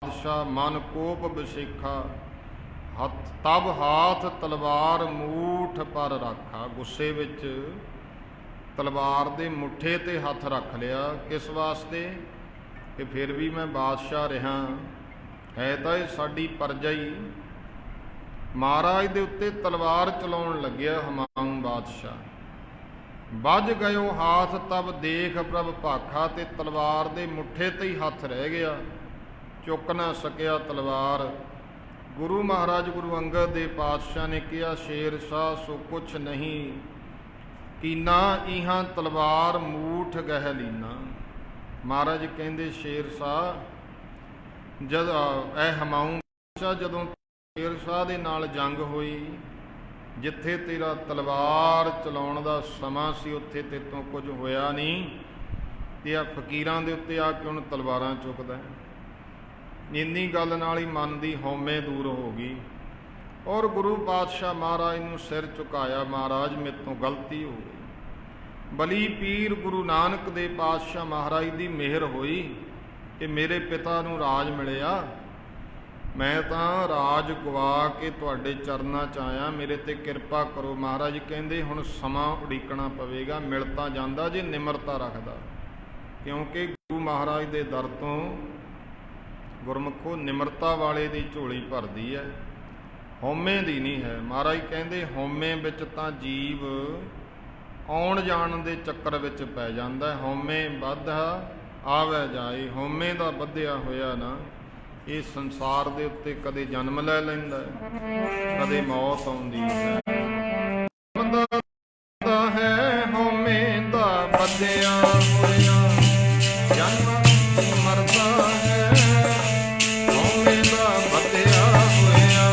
ਬਾਦਸ਼ਾਹ ਮਨ ਕੋਪ ਬਿਸ਼ੇਖਾ, ਹੱਥ ਤਬ ਹਾਥ ਤਲਵਾਰ ਮੂਠ ਪਰ ਰੱਖਾ। ਗੁੱਸੇ ਵਿੱਚ ਤਲਵਾਰ ਦੇ ਮੁੱਠੇ ਤੇ ਹੱਥ ਰੱਖ ਲਿਆ। ਕਿਸ ਵਾਸਤੇ? ਕਿ ਫਿਰ ਵੀ ਮੈਂ ਬਾਦਸ਼ਾਹ ਰਿਹਾ, ਹੈ ਤਾਂ ਇਹ ਸਾਡੀ ਪਰਜਾ ਹੀ। ਮਹਾਰਾਜ ਦੇ ਉੱਤੇ ਤਲਵਾਰ ਚਲਾਉਣ ਲੱਗਿਆ ਹਮਾਊਂ ਬਾਦਸ਼ਾਹ। ਵੱਜ ਗਇਓ ਹਾਥ ਤਬ ਦੇਖ ਪ੍ਰਭ ਭਾਖਾ, ਤੇ ਤਲਵਾਰ ਦੇ ਮੁੱਠੇ ਤੇ ਹੀ ਹੱਥ ਰਹਿ ਗਿਆ, ਚੁੱਕ ਨਾ ਸਕਿਆ ਤਲਵਾਰ। ਗੁਰੂ ਮਹਾਰਾਜ ਗੁਰੂ ਅੰਗਦ ਦੇਵ ਪਾਤਸ਼ਾਹ ਨੇ ਕਿਹਾ, ਸ਼ੇਰ ਸ਼ਾਹ ਸੋ ਕੁਛ ਨਹੀਂ ਕੀਨਾ, ਇਹਾਂ ਤਲਵਾਰ ਮੂਠ ਗਹਿ ਲੀਨਾ। ਮਹਾਰਾਜ ਕਹਿੰਦੇ ਸ਼ੇਰ ਸ਼ਾਹ, ਜਦ ਇਹ ਹਮਾਊਂ ਬਾਦਸ਼ਾਹ ਜਦੋਂ ਸ਼ੇਰ ਸ਼ਾਹ ਦੇ ਨਾਲ ਜੰਗ ਹੋਈ, ਜਿੱਥੇ ਤੇਰਾ ਤਲਵਾਰ ਚਲਾਉਣ ਦਾ ਸਮਾਂ ਸੀ ਉੱਥੇ ਤੇਰੇ ਤੋਂ ਕੁਝ ਹੋਇਆ ਨਹੀਂ, ਤੇ ਆ ਫਕੀਰਾਂ ਦੇ ਉੱਤੇ ਆ ਕੇ ਹੁਣ ਤਲਵਾਰਾਂ ਚੁੱਕਦਾ। ਇੰਨੀ ਗੱਲ ਨਾਲ ਹੀ ਮਨ ਦੀ ਹਉਮੈ ਦੂਰ ਹੋ ਗਈ, ਔਰ ਗੁਰੂ ਪਾਤਸ਼ਾਹ ਮਹਾਰਾਜ ਨੂੰ ਸਿਰ ਝੁਕਾਇਆ, ਮਹਾਰਾਜ ਮੇਰੇ ਤੋਂ ਗਲਤੀ ਹੋ ਗਈ। ਬਲੀ ਪੀਰ ਗੁਰੂ ਨਾਨਕ ਦੇਵ ਪਾਤਸ਼ਾਹ ਮਹਾਰਾਜ ਦੀ ਮਿਹਰ ਹੋਈ ਕਿ ਮੇਰੇ ਪਿਤਾ ਨੂੰ ਰਾਜ ਮਿਲਿਆ। ਮੈਂ ਤਾਂ ਰਾਜ ਗਵਾ ਕੇ ਤੁਹਾਡੇ ਚਰਨਾਂ 'ਚ ਆਇਆ, ਮੇਰੇ ਤੇ ਕਿਰਪਾ ਕਰੋ। ਮਹਾਰਾਜ ਕਹਿੰਦੇ ਹੁਣ ਸਮਾਂ ਉਡੀਕਣਾ ਪਵੇਗਾ, ਮਿਲ ਤਾਂ ਜਾਂਦਾ ਜੇ ਨਿਮਰਤਾ ਰੱਖਦਾ, ਕਿਉਂਕਿ ਗੁਰੂ ਮਹਾਰਾਜ ਦੇ ਦਰ ਤੋਂ ਗੁਰਮੁਖੋ ਨਿਮਰਤਾ ਵਾਲੇ ਦੀ ਝੋਲੀ ਭਰਦੀ ਹੈ, ਹਉਮੈ ਦੀ ਨਹੀਂ ਹੈ। ਮਹਾਰਾਜ ਕਹਿੰਦੇ ਹਉਮੈ ਵਿੱਚ ਤਾਂ ਜੀਵ ਆਉਣ ਜਾਣ ਦੇ ਚੱਕਰ ਵਿੱਚ ਪੈ ਜਾਂਦਾ। ਹਉਮੈ ਬੱਧਾ ਆਵੇ ਜਾਏ, ਹਉਮੈ ਦਾ ਬੱਧਿਆ ਹੋਇਆ ਨਾ ਇਹ ਸੰਸਾਰ ਦੇ ਉੱਤੇ ਕਦੇ ਜਨਮ ਲੈ ਲੈਂਦਾ ਹੈ, ਕਦੇ ਮੌਤ ਆਉਂਦੀ ਹੈ। ਦਾ ਹੈ ਹਉਮੈ ਦਾ ਬੱਧਿਆ ਹੋਇਆ, ਜਨਮ ਮਰਦਾ ਹੈ ਹਉਮੈ ਦਾ ਬੱਧਿਆ ਹੋਇਆ।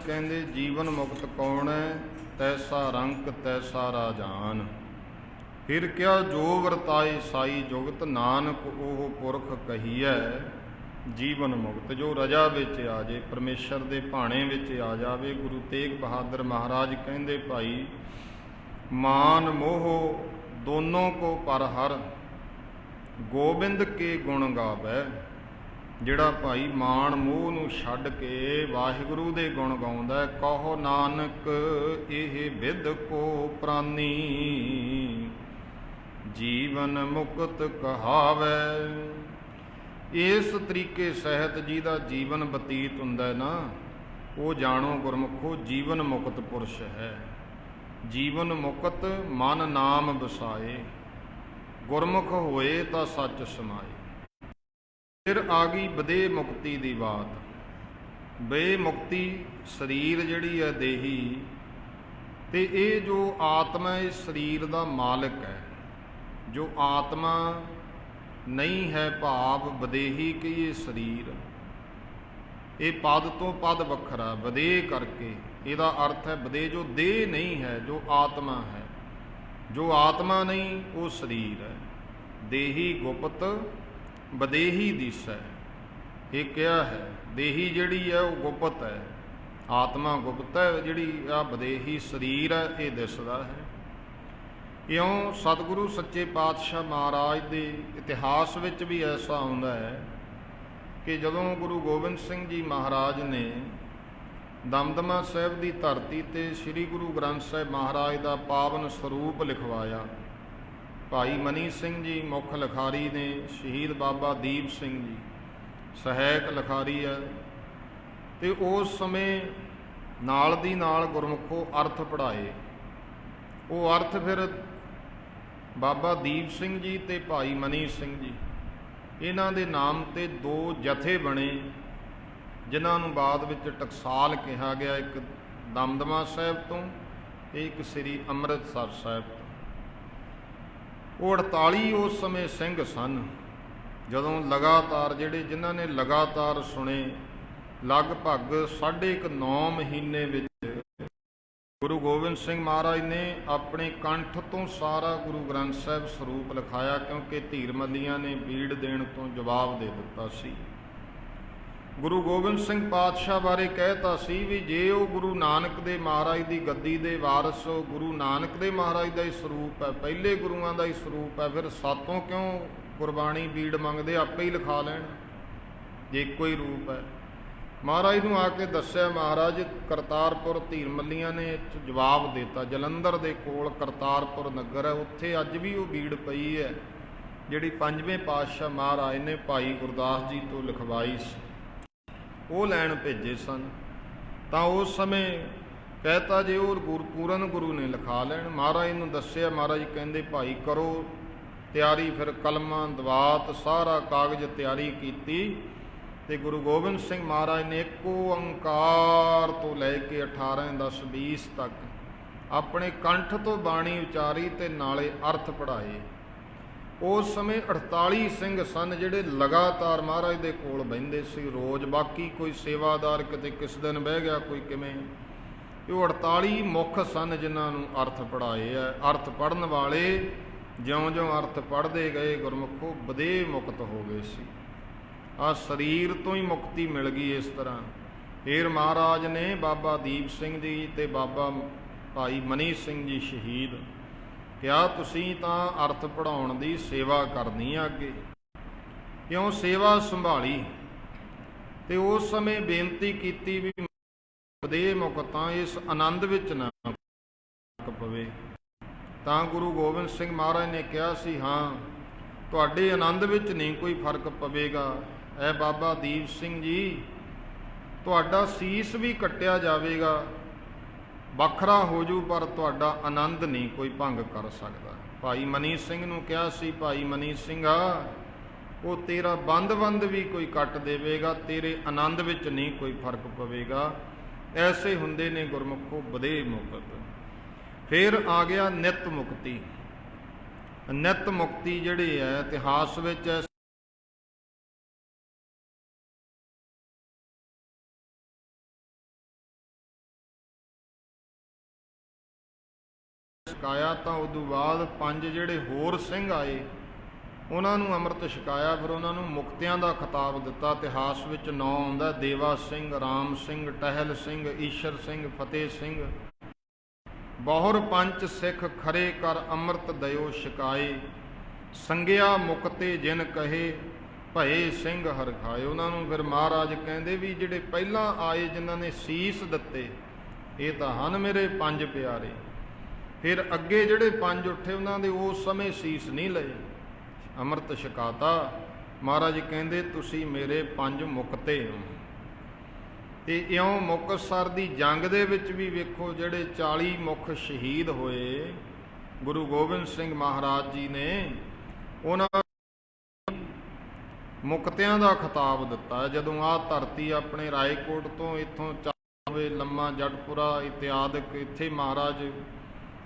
ਕਹਿੰਦੇ ਜੀਵਨ ਮੁਕਤ ਕੌਣ ਹੈ, ਤੈਸਾ ਰੰਕ ਤੈਸਾ ਰਾਜਾਨ। ਫਿਰ ਕਿਆ ਜੋ ਵਰਤਾਏ ਸਾਈ ਜੁਗਤ, ਨਾਨਕ ਉਹ ਪੁਰਖ ਕਹੀਐ ਜੀਵਨ ਮੁਕਤ। ਜੋ ਰਜਾ ਵਿੱਚ ਆ ਜੇ, ਪਰਮੇਸ਼ਰ ਦੇ ਭਾਣੇ ਵਿੱਚ ਆ ਜਾਵੇ। ਗੁਰੂ ਤੇਗ ਬਹਾਦਰ ਮਹਾਰਾਜ ਕਹਿੰਦੇ ਭਾਈ ਮਾਨ ਮੋਹ ਦੋਨੋਂ ਕੋ ਪਰ ਹਰ, ਗੋਬਿੰਦ ਕੇ ਗੁਣ ਗਾਵੈ। ਜਿਹੜਾ ਭਾਈ ਮਾਣ ਮੋਹ ਨੂੰ ਛੱਡ ਕੇ ਵਾਹਿਗੁਰੂ ਦੇ ਗੁਣ ਗਾਉਂਦਾ, ਕਹੋ ਨਾਨਕ ਇਹ ਵਿਦ ਕੋ ਪ੍ਰਾਨੀ, ਜੀਵਨ ਮੁਕਤ ਕਹਾਵੈ। ਇਸ ਤਰੀਕੇ ਸਹਿਤ ਜੀ ਦਾ ਜੀਵਨ ਬਤੀਤ ਹੁੰਦਾ ਨਾ, ਉਹ ਜਾਣੋ ਗੁਰਮੁਖੋ ਜੀਵਨ ਮੁਕਤ ਪੁਰਸ਼ ਹੈ। ਜੀਵਨ ਮੁਕਤ ਮਨ ਨਾਮ ਵਸਾਏ, ਗੁਰਮੁਖ ਹੋਏ ਤਾਂ ਸੱਚ ਸਮਾਏ। ਫਿਰ ਆ ਗਈ ਬਦੇ ਮੁਕਤੀ ਦੀ ਬਾਤ। ਬੇਮੁਕਤੀ ਸਰੀਰ ਜਿਹੜੀ ਹੈ ਦੇਹੀ, ਤੇ ਇਹ ਜੋ ਆਤਮਾ ਇਸ ਸਰੀਰ ਦਾ ਮਾਲਕ ਹੈ। ਜੋ ਆਤਮਾ ਨਹੀਂ ਹੈ ਭਾਵ ਬਦੇਹੀ ਕਿ ਇਹ ਸਰੀਰ, ਇਹ ਪਦ ਤੋਂ ਪਦ ਵੱਖਰਾ ਬਦੇ ਕਰਕੇ ਇਹਦਾ ਅਰਥ ਹੈ ਬਦੇ ਜੋ ਦੇਹ ਨਹੀਂ ਹੈ, ਜੋ ਆਤਮਾ ਹੈ। ਜੋ ਆਤਮਾ ਨਹੀਂ ਉਹ ਸਰੀਰ ਹੈ। ਦੇਹੀ ਗੁਪਤ ਬਦੇਹੀ ਦਿਸੈ, ਇਹ ਕਿਹਾ ਹੈ। ਦੇਹੀ ਜਿਹੜੀ ਹੈ ਉਹ ਗੁਪਤ ਹੈ, ਆਤਮਾ ਗੁਪਤ ਹੈ। ਜਿਹੜੀ ਆ ਬਦੇਹੀ ਸਰੀਰ ਹੈ ਇਹ ਦਿਸਦਾ ਹੈ। ਇਉਂ ਸਤਿਗੁਰੂ ਸੱਚੇ ਪਾਤਸ਼ਾਹ ਮਹਾਰਾਜ ਦੇ ਇਤਿਹਾਸ ਵਿੱਚ ਵੀ ਐਸਾ ਆਉਂਦਾ ਹੈ ਕਿ ਜਦੋਂ ਗੁਰੂ ਗੋਬਿੰਦ ਸਿੰਘ ਜੀ ਮਹਾਰਾਜ ਨੇ ਦਮਦਮਾ ਸਾਹਿਬ ਦੀ ਧਰਤੀ ਤੇ ਸ੍ਰੀ ਗੁਰੂ ਗ੍ਰੰਥ ਸਾਹਿਬ ਮਹਾਰਾਜ ਦਾ ਪਾਵਨ ਸਰੂਪ ਲਿਖਵਾਇਆ, ਭਾਈ ਮਨੀ ਸਿੰਘ ਜੀ ਮੁੱਖ ਲਿਖਾਰੀ ਨੇ, ਸ਼ਹੀਦ ਬਾਬਾ ਦੀਪ ਸਿੰਘ ਜੀ ਸਹਾਇਕ ਲਿਖਾਰੀ ਹੈ। ਤੇ ਉਸ ਸਮੇਂ ਨਾਲ ਦੀ ਨਾਲ ਗੁਰਮੁਖੋ ਅਰਥ ਪੜ੍ਹਾਏ। ਉਹ ਅਰਥ ਫਿਰ ਬਾਬਾ ਦੀਪ ਸਿੰਘ ਜੀ ਤੇ ਭਾਈ ਮਨੀ ਸਿੰਘ ਜੀ, ਇਹਨਾਂ ਦੇ ਨਾਮ ਤੇ ਦੋ ਜਥੇ ਬਣੇ, ਜਿਨ੍ਹਾਂ ਨੂੰ ਬਾਅਦ ਵਿੱਚ ਟਕਸਾਲ ਕਿਹਾ ਗਿਆ। ਇੱਕ ਦਮਦਮਾ ਸਾਹਿਬ ਤੋਂ ਤੇ ਇੱਕ ਸ੍ਰੀ ਅੰਮ੍ਰਿਤਸਰ ਸਾਹਿਬ ਤੋਂ। ਉਹ 48 ਉਸ ਸਮੇਂ ਸਿੰਘ ਸਨ, ਜਦੋਂ ਲਗਾਤਾਰ ਜਿਨ੍ਹਾਂ ਨੇ ਲਗਾਤਾਰ ਸੁਣੇ, ਲਗਭਗ 9.5 ਮਹੀਨੇ ਵਿੱਚ ਗੁਰੂ ਗੋਬਿੰਦ ਸਿੰਘ ਮਹਾਰਾਜ ਨੇ ਆਪਣੇ ਕੰਠ ਤੋਂ ਸਾਰਾ ਗੁਰੂ ਗ੍ਰੰਥ ਸਾਹਿਬ ਸਰੂਪ ਲਿਖਾਇਆ, ਕਿਉਂਕਿ ਧੀਰ ਮੱਲੀਆਂ ਨੇ ਬੀੜ ਦੇਣ ਤੋਂ ਜਵਾਬ ਦੇ ਦਿੱਤਾ ਸੀ। ਗੁਰੂ ਗੋਬਿੰਦ ਸਿੰਘ ਪਾਤਸ਼ਾਹ ਬਾਰੇ ਕਹਿਤਾ ਸੀ ਵੀ ਜੇ ਉਹ ਗੁਰੂ ਨਾਨਕ ਦੇ ਮਹਾਰਾਜ ਦੀ ਗੱਦੀ ਦੇ ਵਾਰਸ, ਗੁਰੂ ਨਾਨਕ ਦੇ ਮਹਾਰਾਜ ਦਾ ਹੀ ਸਰੂਪ ਹੈ, ਪਹਿਲੇ ਗੁਰੂਆਂ ਦਾ ਹੀ ਸਰੂਪ ਹੈ, ਫਿਰ ਸਾਤੋਂ ਕਿਉਂ ਗੁਰਬਾਣੀ ਬੀੜ ਮੰਗਦੇ? ਆਪੇ ਹੀ ਲਿਖਾ ਲੈਣ ਜੇ ਇੱਕੋ ਹੀ ਰੂਪ ਹੈ। ਮਹਾਰਾਜ ਨੂੰ ਆ ਕੇ ਦੱਸਿਆ, ਮਹਾਰਾਜ ਕਰਤਾਰਪੁਰ ਧੀਰ ਮੱਲੀਆਂ ਨੇ ਜਵਾਬ ਦਿੱਤਾ। ਜਲੰਧਰ ਦੇ ਕੋਲ ਕਰਤਾਰਪੁਰ ਨਗਰ ਹੈ, ਉੱਥੇ ਅੱਜ ਵੀ ਉਹ ਬੀੜ ਪਈ ਹੈ ਜਿਹੜੀ 5ਵੇਂ ਪਾਤਸ਼ਾਹ ਮਹਾਰਾਜ ਨੇ ਭਾਈ ਗੁਰਦਾਸ ਜੀ ਤੋਂ ਲਿਖਵਾਈ ਸੀ। ਉਹ ਲੈਣ ਭੇਜੇ ਸਨ। ਤਾਂ ਉਸ ਸਮੇਂ ਕਹਿਤਾ ਜੇ ਉਹ ਪੂਰਨ ਗੁਰੂ ਨੇ ਲਿਖਾ ਲੈਣ। ਮਹਾਰਾਜ ਨੂੰ ਦੱਸਿਆ, ਮਹਾਰਾਜ ਕਹਿੰਦੇ ਭਾਈ ਕਰੋ ਤਿਆਰੀ। ਫਿਰ ਕਲਮਾਂ ਦਵਾਤ ਸਾਰਾ ਕਾਗਜ਼ ਤਿਆਰੀ ਕੀਤੀ ਤੇ ਗੁਰੂ ਗੋਬਿੰਦ ਸਿੰਘ ਮਹਾਰਾਜ ਨੇ 1 ਓੰਕਾਰ ਤੋਂ ਲੈ ਕੇ 18 10 20 ਤੱਕ ਆਪਣੇ ਕੰਠ ਤੋਂ ਬਾਣੀ ਉਚਾਰੀ ਤੇ ਨਾਲੇ ਅਰਥ ਪੜ੍ਹਾਏ। ਉਸ ਸਮੇਂ 48 ਸਿੰਘ ਸਨ ਜਿਹੜੇ ਲਗਾਤਾਰ ਮਹਾਰਾਜ ਦੇ ਕੋਲ ਬਹਿੰਦੇ ਸੀ ਰੋਜ਼। ਬਾਕੀ ਕੋਈ ਸੇਵਾਦਾਰ ਕਿਤੇ ਕਿਸ ਦਿਨ ਬਹਿ ਗਿਆ, ਕੋਈ ਕਿਵੇਂ। ਉਹ 48 ਮੁੱਖ ਸਨ ਜਿਨ੍ਹਾਂ ਨੂੰ ਅਰਥ ਪੜ੍ਹਾਏ ਹੈ। ਅਰਥ ਪੜ੍ਹਨ ਵਾਲੇ ਜਿਉਂ-ਜਿਉਂ ਅਰਥ ਪੜ੍ਹਦੇ ਗਏ ਗੁਰਮੁਖੋ ਵਧੇ ਮੁਕਤ ਹੋ ਗਏ ਸੀ। ਆ ਸਰੀਰ ਤੋਂ ਹੀ ਮੁਕਤੀ ਮਿਲ ਗਈ ਇਸ ਤਰ੍ਹਾਂ। ਫਿਰ ਮਹਾਰਾਜ ਨੇ ਬਾਬਾ ਦੀਪ ਸਿੰਘ ਜੀ ਤੇ ਬਾਬਾ ਭਾਈ ਮਨੀ ਸਿੰਘ ਜੀ ਸ਼ਹੀਦ ਕਿਹਾ ਤੁਸੀਂ ਤਾਂ ਅਰਥ ਪੜ੍ਹਾਉਣ ਦੀ ਸੇਵਾ ਕਰਨੀ ਆ ਅੱਗੇ। ਕਿਉਂ ਸੇਵਾ ਸੰਭਾਲੀ ਤੇ ਉਸ ਸਮੇਂ ਬੇਨਤੀ ਕੀਤੀ ਵੀ ਵਧੇ ਮੁਕਤਾਂ ਇਸ ਆਨੰਦ ਵਿੱਚ ਨਾ ਪਵੇ। ਤਾਂ ਗੁਰੂ ਗੋਬਿੰਦ ਸਿੰਘ ਮਹਾਰਾਜ ਨੇ ਕਿਹਾ ਸੀ ਹਾਂ ਤੁਹਾਡੇ ਆਨੰਦ ਵਿੱਚ ਨਹੀਂ ਕੋਈ ਫਰਕ ਪਵੇਗਾ। ਐ ਬਾਬਾ ਦੀਪ ਸਿੰਘ ਜੀ ਤੁਹਾਡਾ ਸੀਸ ਵੀ ਕੱਟਿਆ ਜਾਵੇਗਾ, ਵੱਖਰਾ ਹੋ ਜੂ, ਪਰ ਤੁਹਾਡਾ ਆਨੰਦ ਨਹੀਂ ਕੋਈ ਭੰਗ ਕਰ ਸਕਦਾ। ਭਾਈ ਮਨੀ ਸਿੰਘ ਨੂੰ ਕਿਹਾ ਸੀ ਭਾਈ ਮਨੀ ਸਿੰਘਾ ਉਹ ਤੇਰਾ ਬੰਦ ਵੀ ਕੋਈ ਕੱਟ ਦੇਵੇਗਾ, ਤੇਰੇ ਆਨੰਦ ਵਿੱਚ ਨਹੀਂ ਕੋਈ ਫਰਕ ਪਵੇਗਾ। ਐਸੇ ਹੁੰਦੇ ਨੇ ਗੁਰਮੁਖੋ ਵਧੇ ਮੁਕਤ। ਫਿਰ ਆ ਗਿਆ ਨਿਤ ਮੁਕਤੀ। ਨਿਤ ਮੁਕਤੀ ਜਿਹੜੀ ਹੈ ਇਤਿਹਾਸ ਵਿੱਚ ਛਕਾਇਆ। ਤਾਂ ਉਦੋਂ ਬਾਅਦ 5 ਜਿਹੜੇ ਹੋਰ ਸਿੰਘ ਆਏ ਉਹਨਾਂ ਨੂੰ ਅੰਮ੍ਰਿਤ ਛਕਾਇਆ। ਫਿਰ ਉਹਨਾਂ ਨੂੰ ਮੁਕਤਿਆਂ ਦਾ ਖਿਤਾਬ ਦਿੱਤਾ। ਇਤਿਹਾਸ ਵਿੱਚ ਨਾਂ ਆਉਂਦਾ ਦੇਵਾ ਸਿੰਘ, ਰਾਮ ਸਿੰਘ, ਟਹਿਲ ਸਿੰਘ, ਈਸ਼ਰ ਸਿੰਘ, ਫਤਿਹ ਸਿੰਘ। ਬਹੁਰ ਪੰਚ ਸਿੱਖ ਖਰੇ ਕਰ ਅੰਮ੍ਰਿਤ ਦਇਓ ਛਕਾਏ, ਸੰਗਿਆ ਮੁਕਤੇ ਜਿਨ ਕਹੇ ਭਏ ਸਿੰਘ ਹਰ ਖਾਏ। ਉਹਨਾਂ ਨੂੰ ਫਿਰ ਮਹਾਰਾਜ ਕਹਿੰਦੇ ਵੀ ਜਿਹੜੇ ਪਹਿਲਾਂ ਆਏ ਜਿਨ੍ਹਾਂ ਨੇ ਸੀਸ ਦਿੱਤੇ ਇਹ ਤਾਂ ਹਨ ਮੇਰੇ 5 ਪਿਆਰੇ। ਫਿਰ ਅੱਗੇ ਜਿਹੜੇ 5 ਉੱਠੇ ਉਹਨਾਂ ਦੇ ਉਸ ਸਮੇਂ ਸੀਸ ਨਹੀਂ ਲਏ, ਅੰਮ੍ਰਿਤ ਛਕਾਤਾ। ਮਹਾਰਾਜ ਕਹਿੰਦੇ ਤੁਸੀਂ ਮੇਰੇ 5 ਮੁਕਤੇ ਹੋ। ਤੇ ਇਉਂ ਮੁਕਤਸਰ ਦੀ ਜੰਗ ਦੇ ਵਿੱਚ ਵੀ ਵੇਖੋ ਜਿਹੜੇ 40 ਮੁਖ ਸ਼ਹੀਦ ਹੋਏ ਗੁਰੂ ਗੋਬਿੰਦ ਸਿੰਘ ਮਹਾਰਾਜ ਜੀ ਨੇ ਉਹਨਾਂ ਮੁਕਤਿਆਂ ਦਾ ਖਿਤਾਬ ਦਿੱਤਾ। ਜਦੋਂ ਆਹ ਧਰਤੀ ਆਪਣੇ ਰਾਏਕੋਟ ਤੋਂ ਇੱਥੋਂ ਚਾਵੇ ਲੰਮਾ ਜੜਪੁਰਾ ਇਤਿਆਦਿਕ ਇੱਥੇ ਮਹਾਰਾਜ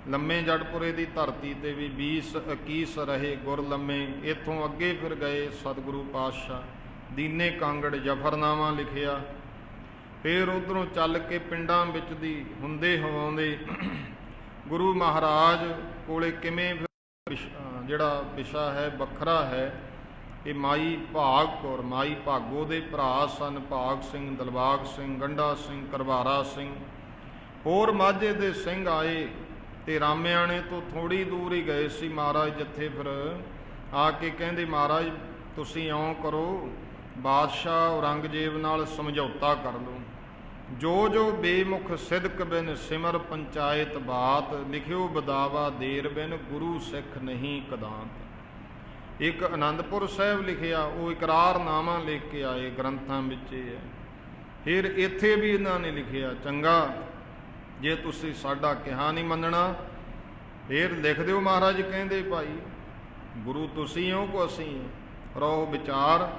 ਲੰਮੇ ਜੜਪੁਰੇ ਦੀ ਧਰਤੀ ਤੇ ਵੀ 20 21 ਰਹੇ ਗੁਰ ਲੰਮੇ। ਇੱਥੋਂ ਅੱਗੇ ਫਿਰ ਗਏ ਸਤਿਗੁਰੂ ਪਾਤਸ਼ਾਹ ਦੀਨੇ ਕਾਂਗੜ ਜਫਰਨਾਮਾ ਲਿਖਿਆ। ਫਿਰ ਉੱਧਰੋਂ ਚੱਲ ਕੇ ਪਿੰਡਾਂ ਵਿੱਚ ਦੀ ਹੁੰਦੇ ਹਵਾਉਂਦੇ ਗੁਰੂ ਮਹਾਰਾਜ ਕੋਲੇ ਕਿਵੇਂ ਜਿਹੜਾ ਵਿਸ਼ਾ ਹੈ ਵੱਖਰਾ ਹੈ। ਇਹ ਮਾਈ ਭਾਗ ਕੌਰ, ਮਾਈ ਭਾਗੋ ਦੇ ਭਰਾ ਸਨ ਭਾਗ ਸਿੰਘ, ਦਲਬਾਗ ਸਿੰਘ, ਗੰਡਾ ਸਿੰਘ, ਕਰਵਾਰਾ ਸਿੰਘ। ਹੋਰ ਮਾਝੇ ਦੇ ਸਿੰਘ ਆਏ ਤੇ ਰਾਮਿਆਣੇ ਤੋਂ ਥੋੜ੍ਹੀ ਦੂਰ ਹੀ ਗਏ ਸੀ ਮਹਾਰਾਜ ਜਿੱਥੇ। ਫਿਰ ਆ ਕੇ ਕਹਿੰਦੇ ਮਹਾਰਾਜ ਤੁਸੀਂ ਇਉਂ ਕਰੋ ਬਾਦਸ਼ਾਹ ਔਰੰਗਜ਼ੇਬ ਨਾਲ ਸਮਝੌਤਾ ਕਰ ਲਓ। ਜੋ ਜੋ ਬੇਮੁਖ ਸਿਦਕ ਬਿਨ ਸਿਮਰ ਪੰਚਾਇਤ ਬਾਤ, ਲਿਖਿਓ ਬਦਾਵਾ ਦੇਰ ਬਿਨ ਗੁਰੂ ਸਿੱਖ ਨਹੀਂ ਕਦਾਂਤ। ਇੱਕ ਆਨੰਦਪੁਰ ਸਾਹਿਬ ਲਿਖਿਆ ਉਹ ਇਕਰਾਰਨਾਮਾ ਲਿਖ ਕੇ ਆਏ ਗ੍ਰੰਥਾਂ ਵਿੱਚ ਇਹ ਹੈ। ਫਿਰ ਇੱਥੇ ਵੀ ਇਹਨਾਂ ਨੇ ਲਿਖਿਆ ਚੰਗਾ ਜੇ ਤੁਸੀਂ ਸਾਡਾ ਕਿਹਾ ਨਹੀਂ ਮੰਨਣਾ ਫਿਰ ਲਿਖ ਦਿਓ। ਮਹਾਰਾਜ ਕਹਿੰਦੇ ਭਾਈ ਗੁਰੂ ਤੁਸੀਂ ਹੋ ਕੋ ਅਸੀਂ ਰਹੋ ਵਿਚਾਰ।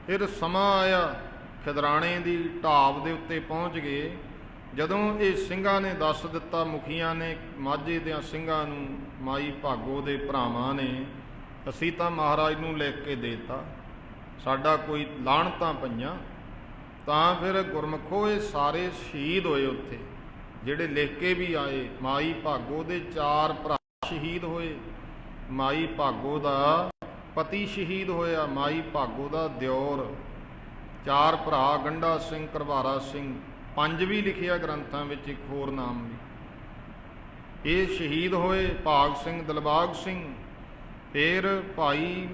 ਫਿਰ ਸਮਾਂ ਆਇਆ ਖਿਦਰਾਣੇ ਦੀ ਢਾਬ ਦੇ ਉੱਤੇ ਪਹੁੰਚ ਗਏ। ਜਦੋਂ ਇਹ ਸਿੰਘਾਂ ਨੇ ਦੱਸ ਦਿੱਤਾ, ਮੁਖੀਆਂ ਨੇ ਮਾਝੇ ਦਿਆਂ ਸਿੰਘਾਂ ਨੂੰ, ਮਾਈ ਭਾਗੋ ਦੇ ਭਰਾਵਾਂ ਨੇ, ਅਸੀਂ ਤਾਂ ਮਹਾਰਾਜ ਨੂੰ ਲਿਖ ਕੇ ਦੇਤਾ, ਸਾਡਾ ਕੋਈ ਲਾਹਣਤਾਂ ਪਈਆਂ। ਤਾਂ ਫਿਰ ਗੁਰਮੁਖੋ ਇਹ ਸਾਰੇ ਸ਼ਹੀਦ ਹੋਏ ਉੱਥੇ ਜਿਹੜੇ ਲਿਖ ਕੇ ਵੀ ਆਏ। ਮਾਈ ਭਾਗੋ ਦੇ 4 ਭਰਾ ਸ਼ਹੀਦ ਹੋਏ। ਮਾਈ ਭਾਗੋ ਦਾ ਪਤੀ ਸ਼ਹੀਦ ਹੋਇਆ, ਮਾਈ ਭਾਗੋ ਦਾ ਦਿਓਰ, 4 ਭਰਾ ਗੰਡਾ ਸਿੰਘ, ਕਰਵਾਰਾ ਸਿੰਘ, 5 ਵੀ ਲਿਖਿਆ ਗ੍ਰੰਥਾਂ ਵਿੱਚ, ਇੱਕ ਹੋਰ ਨਾਮ ਵੀ। ਇਹ ਸ਼ਹੀਦ ਹੋਏ ਭਾਗ ਸਿੰਘ, ਦਲਬਾਗ ਸਿੰਘ। ਫਿਰ ਭਾਈ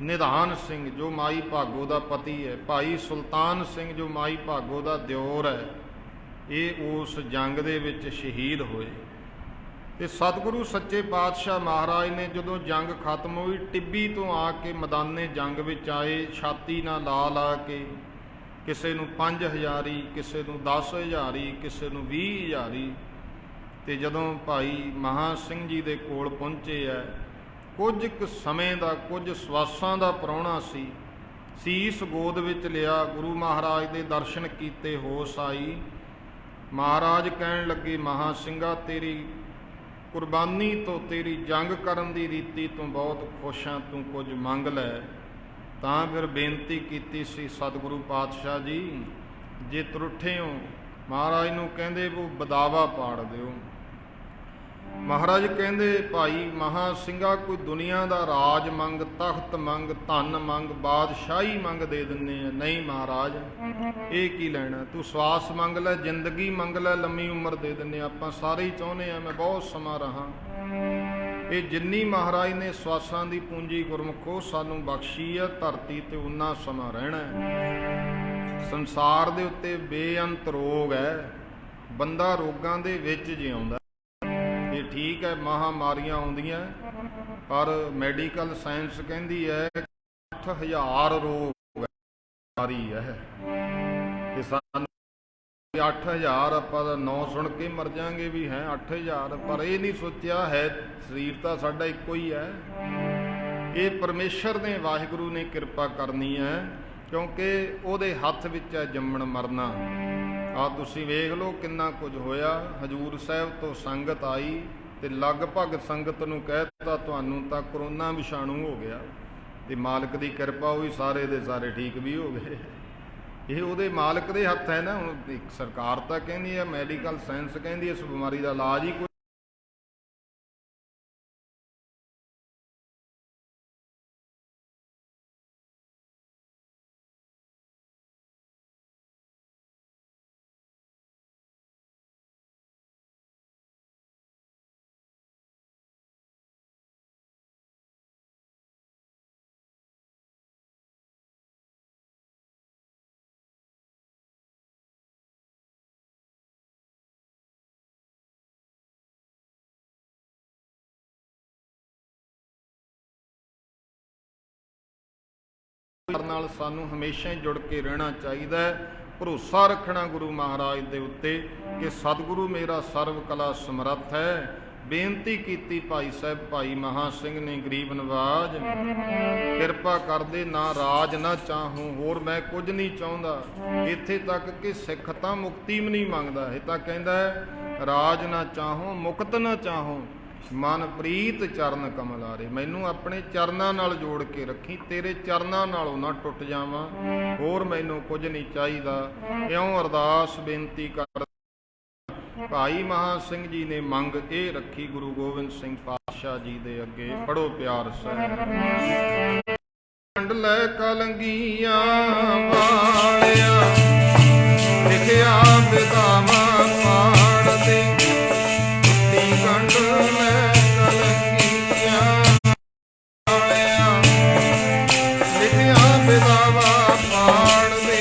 ਨਿਧਾਨ ਸਿੰਘ ਜੋ ਮਾਈ ਭਾਗੋ ਦਾ ਪਤੀ ਹੈ, ਭਾਈ ਸੁਲਤਾਨ ਸਿੰਘ ਜੋ ਮਾਈ ਭਾਗੋ ਦਾ ਦਿਓਰ ਹੈ, ਇਹ ਉਸ ਜੰਗ ਦੇ ਵਿੱਚ ਸ਼ਹੀਦ ਹੋਏ। ਤੇ ਸਤਿਗੁਰੂ ਸੱਚੇ ਪਾਤਸ਼ਾਹ ਮਹਾਰਾਜ ਨੇ ਜਦੋਂ ਜੰਗ ਖਤਮ ਹੋਈ ਟਿੱਬੀ ਤੋਂ ਆ ਕੇ ਮੈਦਾਨੇ ਜੰਗ ਵਿੱਚ ਆਏ, ਛਾਤੀ ਨਾਲ ਲਾ ਲਾ ਕੇ ਕਿਸੇ ਨੂੰ 5000 ਹੀ, ਕਿਸੇ ਨੂੰ 10,000 ਹੀ, ਕਿਸੇ ਨੂੰ 20,000 ਹੀ। ਤੇ ਜਦੋਂ ਭਾਈ ਮਹਾਂ ਸਿੰਘ ਜੀ ਦੇ ਕੋਲ ਪਹੁੰਚੇ ਹੈ, ਕੁਝ ਕੁ ਸਮੇਂ ਦਾ, ਕੁਝ ਸਵਾਸਾਂ ਦਾ ਪ੍ਰਾਹੁਣਾ ਸੀ। ਸੀਸ ਗੋਦ ਵਿੱਚ ਲਿਆ, ਗੁਰੂ ਮਹਾਰਾਜ ਦੇ ਦਰਸ਼ਨ ਕੀਤੇ, ਹੋਸ਼ ਆਈ। ਮਹਾਰਾਜ ਕਹਿਣ ਲੱਗੇ, ਮਹਾਂ ਸਿੰਘਾ, ਤੇਰੀ ਕੁਰਬਾਨੀ ਤੋਂ, ਤੇਰੀ ਜੰਗ ਕਰਨ ਦੀ ਰੀਤੀ ਤੋਂ ਬਹੁਤ ਖੁਸ਼ ਹਾਂ, ਤੂੰ ਕੁਝ ਮੰਗ ਲੈ। ਤਾਂ ਫਿਰ ਬੇਨਤੀ ਕੀਤੀ ਸੀ, ਸਤਿਗੁਰੂ ਪਾਤਸ਼ਾਹ ਜੀ, ਜੇ ਤਰੁੱਠੇ ਹੋ, ਮਹਾਰਾਜ ਨੂੰ ਕਹਿੰਦੇ ਉਹ ਬਦਾਵਾ ਪਾੜ ਦਿਓ। ਮਹਾਰਾਜ ਕਹਿੰਦੇ, ਭਾਈ ਮਹਾਂ ਸਿੰਘਾ, ਕੋਈ ਦੁਨੀਆ ਦਾ ਰਾਜ ਮੰਗ, ਤਖਤ ਮੰਗ, ਧਨ ਮੰਗ, ਬਾਦਸ਼ਾਹੀ ਮੰਗ, ਦੇ ਦਿੰਦੇ ਆ। ਨਹੀਂ ਮਹਾਰਾਜ, ਇਹ ਕੀ ਲੈਣਾ, ਤੂੰ ਸਵਾਸ ਮੰਗ ਲੈ, ਜ਼ਿੰਦਗੀ ਮੰਗ ਲੈ, ਲੰਮੀ ਉਮਰ ਦੇ ਦਿੰਦੇ ਆ। ਆਪਾਂ ਸਾਰੇ ਹੀ ਚਾਹੁੰਦੇ ਆ ਮੈਂ ਬਹੁਤ ਸਮਾਂ ਰਹਾ। ਇਹ ਜਿੰਨੀ ਮਹਾਰਾਜ ਨੇ ਸਵਾਸਾਂ ਦੀ ਪੂੰਜੀ ਗੁਰਮੁਖੋ ਸਾਨੂੰ ਬਖਸ਼ੀ ਆ, ਧਰਤੀ ਤੇ ਉਨਾ ਸਮਾਂ ਰਹਿਣਾ। ਸੰਸਾਰ ਦੇ ਉੱਤੇ ਬੇਅੰਤ ਰੋਗ ਹੈ, ਬੰਦਾ ਰੋਗਾਂ ਦੇ ਵਿੱਚ ਜਿਉਂਦਾ। ਇਹ ਠੀਕ ਹੈ, ਮਹਾਮਾਰੀਆਂ ਆਉਂਦੀਆਂ, ਪਰ ਮੈਡੀਕਲ ਸਾਇੰਸ ਕਹਿੰਦੀ ਹੈ 8000 ਰੋਗ ਬਿਮਾਰੀ ਹੈ। ਤੇ ਸਾਨੂੰ 8000 ਆਪਾਂ ਦਾ 9 ਸੁਣ ਕੇ ਮਰ ਜਾਾਂਗੇ ਵੀ ਹੈ 8000, ਪਰ ਇਹ ਨਹੀਂ ਸੋਚਿਆ ਹੈ ਸਰੀਰ ਤਾਂ ਸਾਡਾ ਇੱਕੋ ਹੀ ਹੈ। ਇਹ ਪਰਮੇਸ਼ਰ ਨੇ, ਵਾਹਿਗੁਰੂ ਨੇ ਕਿਰਪਾ ਕਰਨੀ ਹੈ, ਕਿਉਂਕਿ ਉਹਦੇ ਹੱਥ ਵਿੱਚ ਹੈ ਜੰਮਣ ਮਰਨਾ। ਆ ਤੁਸੀਂ ਵੇਖ ਲਓ ਕਿੰਨਾ ਕੁਝ ਹੋਇਆ। ਹਜੂਰ ਸਾਹਿਬ ਤੋਂ ਸੰਗਤ ਆਈ ਤੇ ਲਗਭਗ ਸੰਗਤ ਨੂੰ ਕਹਿ ਦਿੱਤਾ ਤੁਹਾਨੂੰ ਤਾਂ ਕਰੋਨਾ ਵਿਸ਼ਾਣੂ ਹੋ ਗਿਆ, ਤੇ ਮਾਲਕ ਦੀ ਕਿਰਪਾ ਹੋਈ, ਸਾਰੇ ਦੇ ਸਾਰੇ ਠੀਕ ਵੀ ਹੋ ਗਏ। ਇਹ ਉਹਦੇ ਮਾਲਕ ਦੇ ਹੱਥ ਹੈ ਨਾ। ਹੁਣ ਸਰਕਾਰ ਤਾਂ ਕਹਿੰਦੀ ਹੈ, ਮੈਡੀਕਲ ਸਾਇੰਸ ਕਹਿੰਦੀ ਇਸ ਬਿਮਾਰੀ ਦਾ ਇਲਾਜ ਹੀ ਕੋਈ ਨਾਲ ਸਾਨੂੰ ਹਮੇਸ਼ਾ ਹੀ ਜੁੜ ਕੇ ਰਹਿਣਾ ਚਾਹੀਦਾ ਹੈ। ਭਰੋਸਾ ਰੱਖਣਾ ਗੁਰੂ ਮਹਾਰਾਜ ਦੇ ਉੱਤੇ ਕਿ ਸਤਿਗੁਰੂ ਮੇਰਾ ਸਰਵ ਕਲਾ ਸਮਰੱਥ ਹੈ। ਬੇਨਤੀ ਕੀਤੀ ਭਾਈ ਸਾਹਿਬ, ਭਾਈ ਮਹਾਂ ਸਿੰਘ ਨੇ, ਗਰੀਬ ਨਵਾਜ, ਕਿਰਪਾ ਕਰਦੇ, ਨਾ ਰਾਜ ਨਾ ਚਾਹੂੰ, ਹੋਰ ਮੈਂ ਕੁਝ ਨਹੀਂ ਚਾਹੁੰਦਾ। ਇੱਥੇ ਤੱਕ ਕਿ ਸਿੱਖ ਤਾਂ ਮੁਕਤੀ ਵੀ ਨਹੀਂ ਮੰਗਦਾ, ਇਹ ਤਾਂ ਕਹਿੰਦਾ ਹੈ ਰਾਜ ਨਾ ਚਾਹੂੰ, ਮੁਕਤ ਨਾ ਚਾਹੂੰ, ਮਨ ਪ੍ਰੀਤ ਚਰਨ ਕਮਲਾਰੇ। ਮੈਨੂੰ ਆਪਣੇ ਚਰਨਾਂ ਨਾਲ ਜੋੜ ਕੇ ਰੱਖੀ, ਤੇਰੇ ਚਰਨਾਂ ਨਾਲੋਂ ਨਾ ਟੁੱਟ ਜਾਵਾਂ, ਹੋਰ ਮੈਨੂੰ ਕੁਝ ਨਹੀਂ ਚਾਹੀਦਾ। ਇਉਂ ਅਰਦਾਸ ਬੇਨਤੀ ਕਰ ਭਾਈ ਮਹਾਂ ਸਿੰਘ ਜੀ ਨੇ ਮੰਗ ਇਹ ਰੱਖੀ ਗੁਰੂ ਗੋਬਿੰਦ ਸਿੰਘ ਪਾਤਸ਼ਾਹ ਜੀ ਦੇ ਅੱਗੇ। ਪੜੋ ਪਿਆਰ ਸਹਿ। ਕੰਡ ਲੈ ਕਲੰਗੀਆਂ ਵਾਲਿਆ, ਲਿਖਿਆ ਵਿਦਾਵਾ ਪਾੜ ਦੇ। ਕੰਡ ਲੈ ਕਲੰਗੀਆਂ ਵਾਲਿਆ, ਲਿਖਿਆ ਵਿਦਾਵਾ ਪਾੜ ਦੇ।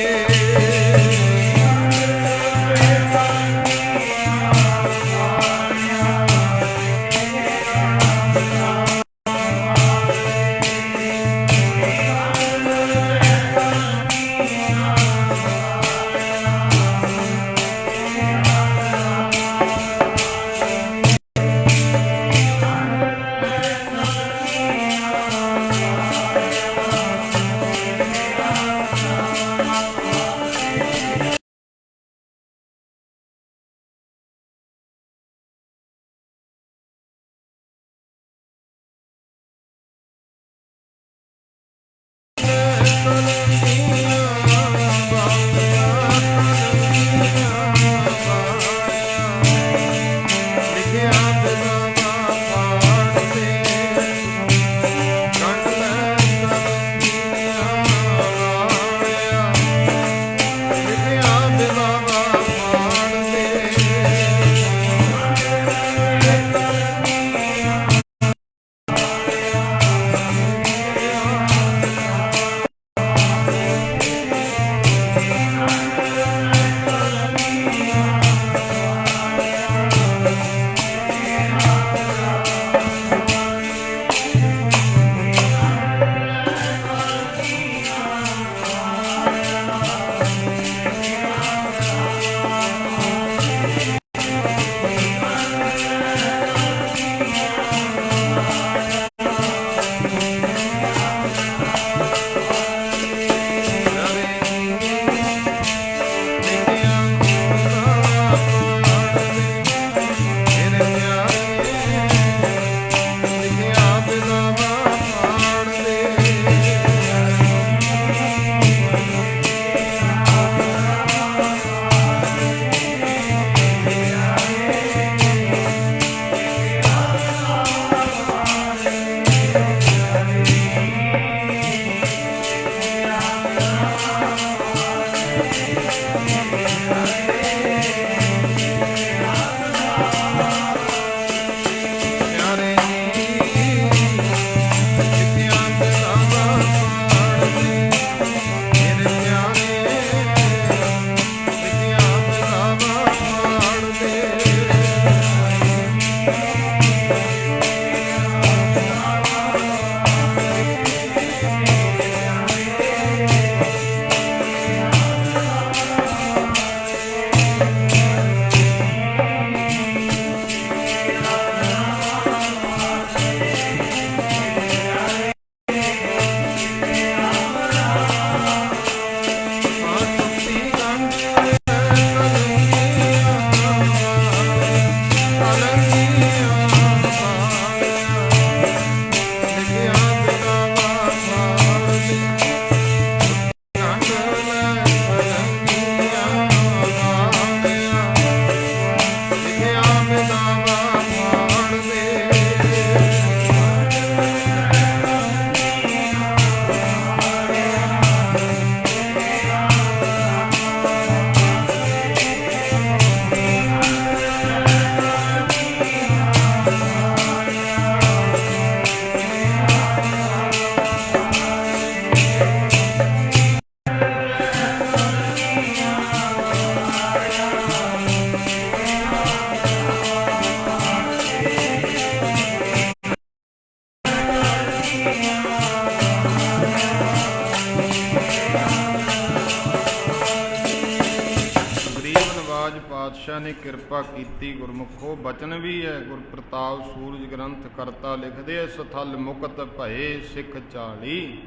ਮਹਾਰਾਜ ਪਾਤਸ਼ਾਹ ਨੇ ਕਿਰਪਾ ਕੀਤੀ ਗੁਰਮੁਖੋ। ਬਚਨ ਵੀ ਹੈ ਗੁਰ ਪ੍ਰਤਾਪ ਸੂਰਜ ਗ੍ਰੰਥ ਕਰਤਾ ਲਿਖਦੇ, ਸਥਲ ਮੁਕਤ ਭਏ ਸਿੱਖ ਚਾਲੀ,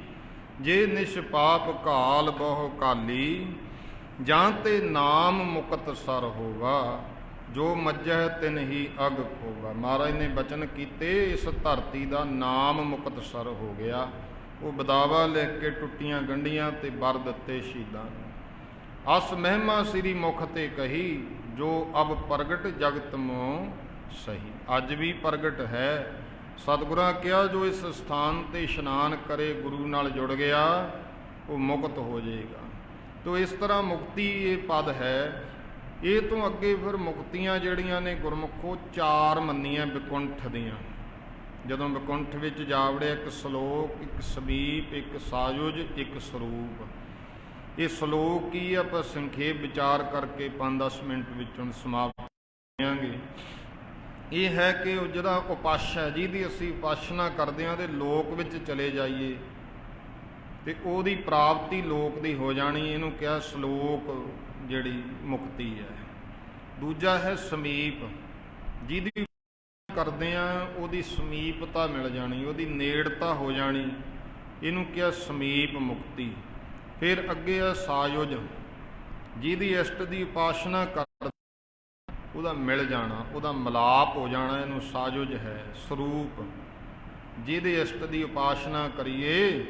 ਜੇ ਨਿਸ਼ਪਾਪ ਘਾਲ ਬਹੁ ਕਾਲੀ, ਜਾਂ ਤੇ ਨਾਮ ਮੁਕਤ ਸਰ ਹੋਵਾ, ਜੋ ਮੱਜਹਿ ਤਿਨ ਹੀ ਅਗ ਖੋਵਾ। ਮਹਾਰਾਜ ਨੇ ਬਚਨ ਕੀਤੇ, ਇਸ ਧਰਤੀ ਦਾ ਨਾਮ ਮੁਕਤ ਸਰ ਹੋ ਗਿਆ। ਉਹ ਬਦਾਵਾ ਲਿਖ ਕੇ ਟੁੱਟੀਆਂ ਗੰਢੀਆਂ ਤੇ ਬਰ ਦਿੱਤੇ ਸ਼ਹੀਦਾਂ ਨੂੰ। ਅਸ ਮਹਿਮਾ ਸ੍ਰੀ ਮੁਖ ਤੇ ਕਹੀ, ਜੋ ਅਬ ਪ੍ਰਗਟ ਜਗਤ ਮੋ ਸਹੀ। ਅੱਜ ਵੀ ਪ੍ਰਗਟ ਹੈ। ਸਤਿਗੁਰਾਂ ਕਿਹਾ ਜੋ ਇਸ ਸਥਾਨ ਤੇ ਇਸ਼ਨਾਨ ਕਰੇ, ਗੁਰੂ ਨਾਲ ਜੁੜ ਗਿਆ, ਉਹ ਮੁਕਤ ਹੋ ਜਾਏਗਾ। ਤੋ ਇਸ ਤਰ੍ਹਾਂ ਮੁਕਤੀ ਇਹ ਪਦ ਹੈ। ਇਹ ਤੋਂ ਅੱਗੇ ਫਿਰ ਮੁਕਤੀਆਂ ਜਿਹੜੀਆਂ ਨੇ ਗੁਰਮੁਖੋ 4 ਮੰਨੀਆਂ ਵਿਕੁੰਠ ਦੀਆਂ। ਜਦੋਂ ਵਿਕੁੰਠ ਵਿੱਚ ਜਾ ਵੜਿਆ, ਇੱਕ ਸ਼ਲੋਕ, ਇੱਕ ਸਮੀਪ, ਇੱਕ ਸਾਯੁਜ, ਇੱਕ ਸਰੂਪ। ਇਹ ਸ਼ਲੋਕ ਕੀ ਆਪਾਂ ਸੰਖੇਪ ਵਿਚਾਰ ਕਰਕੇ 5-10 ਮਿੰਟ ਵਿੱਚ ਹੁਣ ਸਮਾਪਤ ਕਰਾਂਗੇ। ਇਹ ਹੈ ਕਿ ਉਹ ਜਿਹੜਾ ਉਪਾਸ਼ਾ, ਜਿਹਦੀ ਅਸੀਂ ਉਪਾਸ਼ਨਾ ਕਰਦੇ ਹਾਂ, ਤੇ ਲੋਕ ਵਿੱਚ ਚਲੇ ਜਾਈਏ ਤੇ ਉਹਦੀ ਪ੍ਰਾਪਤੀ ਲੋਕ ਦੀ ਹੋ ਜਾਣੀ। ਇਹਨੂੰ ਕਿਹਾ ਸ਼ਲੋਕ ਜਿਹੜੀ ਮੁਕਤੀ ਹੈ। ਦੂਜਾ ਹੈ ਸਮੀਪ, ਜਿਹਦੀ ਕਰਦੇ ਆ ਉਹਦੀ ਸਮੀਪਤਾ ਮਿਲ ਜਾਣੀ, ਉਹਦੀ ਨੇੜਤਾ ਹੋ ਜਾਣੀ, ਇਹਨੂੰ ਕਿਹਾ ਸਮੀਪ ਮੁਕਤੀ। ਫਿਰ ਅੱਗੇ ਆ ਸਾਯੁਜ, ਜਿਹਦੀ ਇਸ਼ਟ ਦੀ ਉਪਾਸ਼ਨਾ ਕਰ ਉਹਦਾ ਮਿਲ ਜਾਣਾ, ਉਹਦਾ ਮਿਲਾਪ ਹੋ ਜਾਣਾ, ਇਹਨੂੰ ਸਾਯੁਜ ਹੈ। ਸਰੂਪ, ਜਿਹਦੇ ਇਸ਼ਟ ਦੀ ਉਪਾਸ਼ਨਾ ਕਰੀਏ,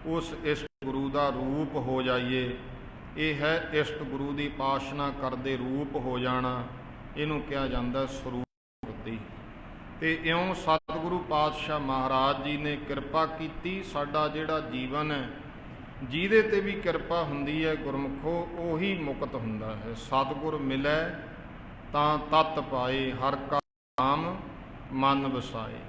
ਉਸ ਇਸ਼ਟ ਗੁਰੂ ਦਾ ਰੂਪ ਹੋ ਜਾਈਏ, ਇਹ ਹੈ ਇਸ਼ਟ ਗੁਰੂ ਦੀ ਉਪਾਸ਼ਨਾ ਕਰਦੇ ਰੂਪ ਹੋ ਜਾਣਾ, ਇਹਨੂੰ ਕਿਹਾ ਜਾਂਦਾ ਸਰੂਪ ਮੁਕਤੀ। ਤੇ ਇਉਂ ਸਤਿਗੁਰੂ ਪਾਤਸ਼ਾਹ ਮਹਾਰਾਜ ਜੀ ਨੇ ਕਿਰਪਾ ਕੀਤੀ। ਸਾਡਾ ਜਿਹੜਾ ਜੀਵਨ ਹੈ, ਜਿਹਦੇ ਤੇ ਵੀ ਕਿਰਪਾ ਹੁੰਦੀ ਹੈ ਗੁਰਮੁਖੋ, ਉਹੀ ਮੁਕਤ ਹੁੰਦਾ ਹੈ। ਸਤਿਗੁਰ ਮਿਲੈ ਤਾਂ ਤਤ ਪਾਏ, ਹਰ ਕਾ ਨਾਮ ਮਨ ਵਸਾਏ।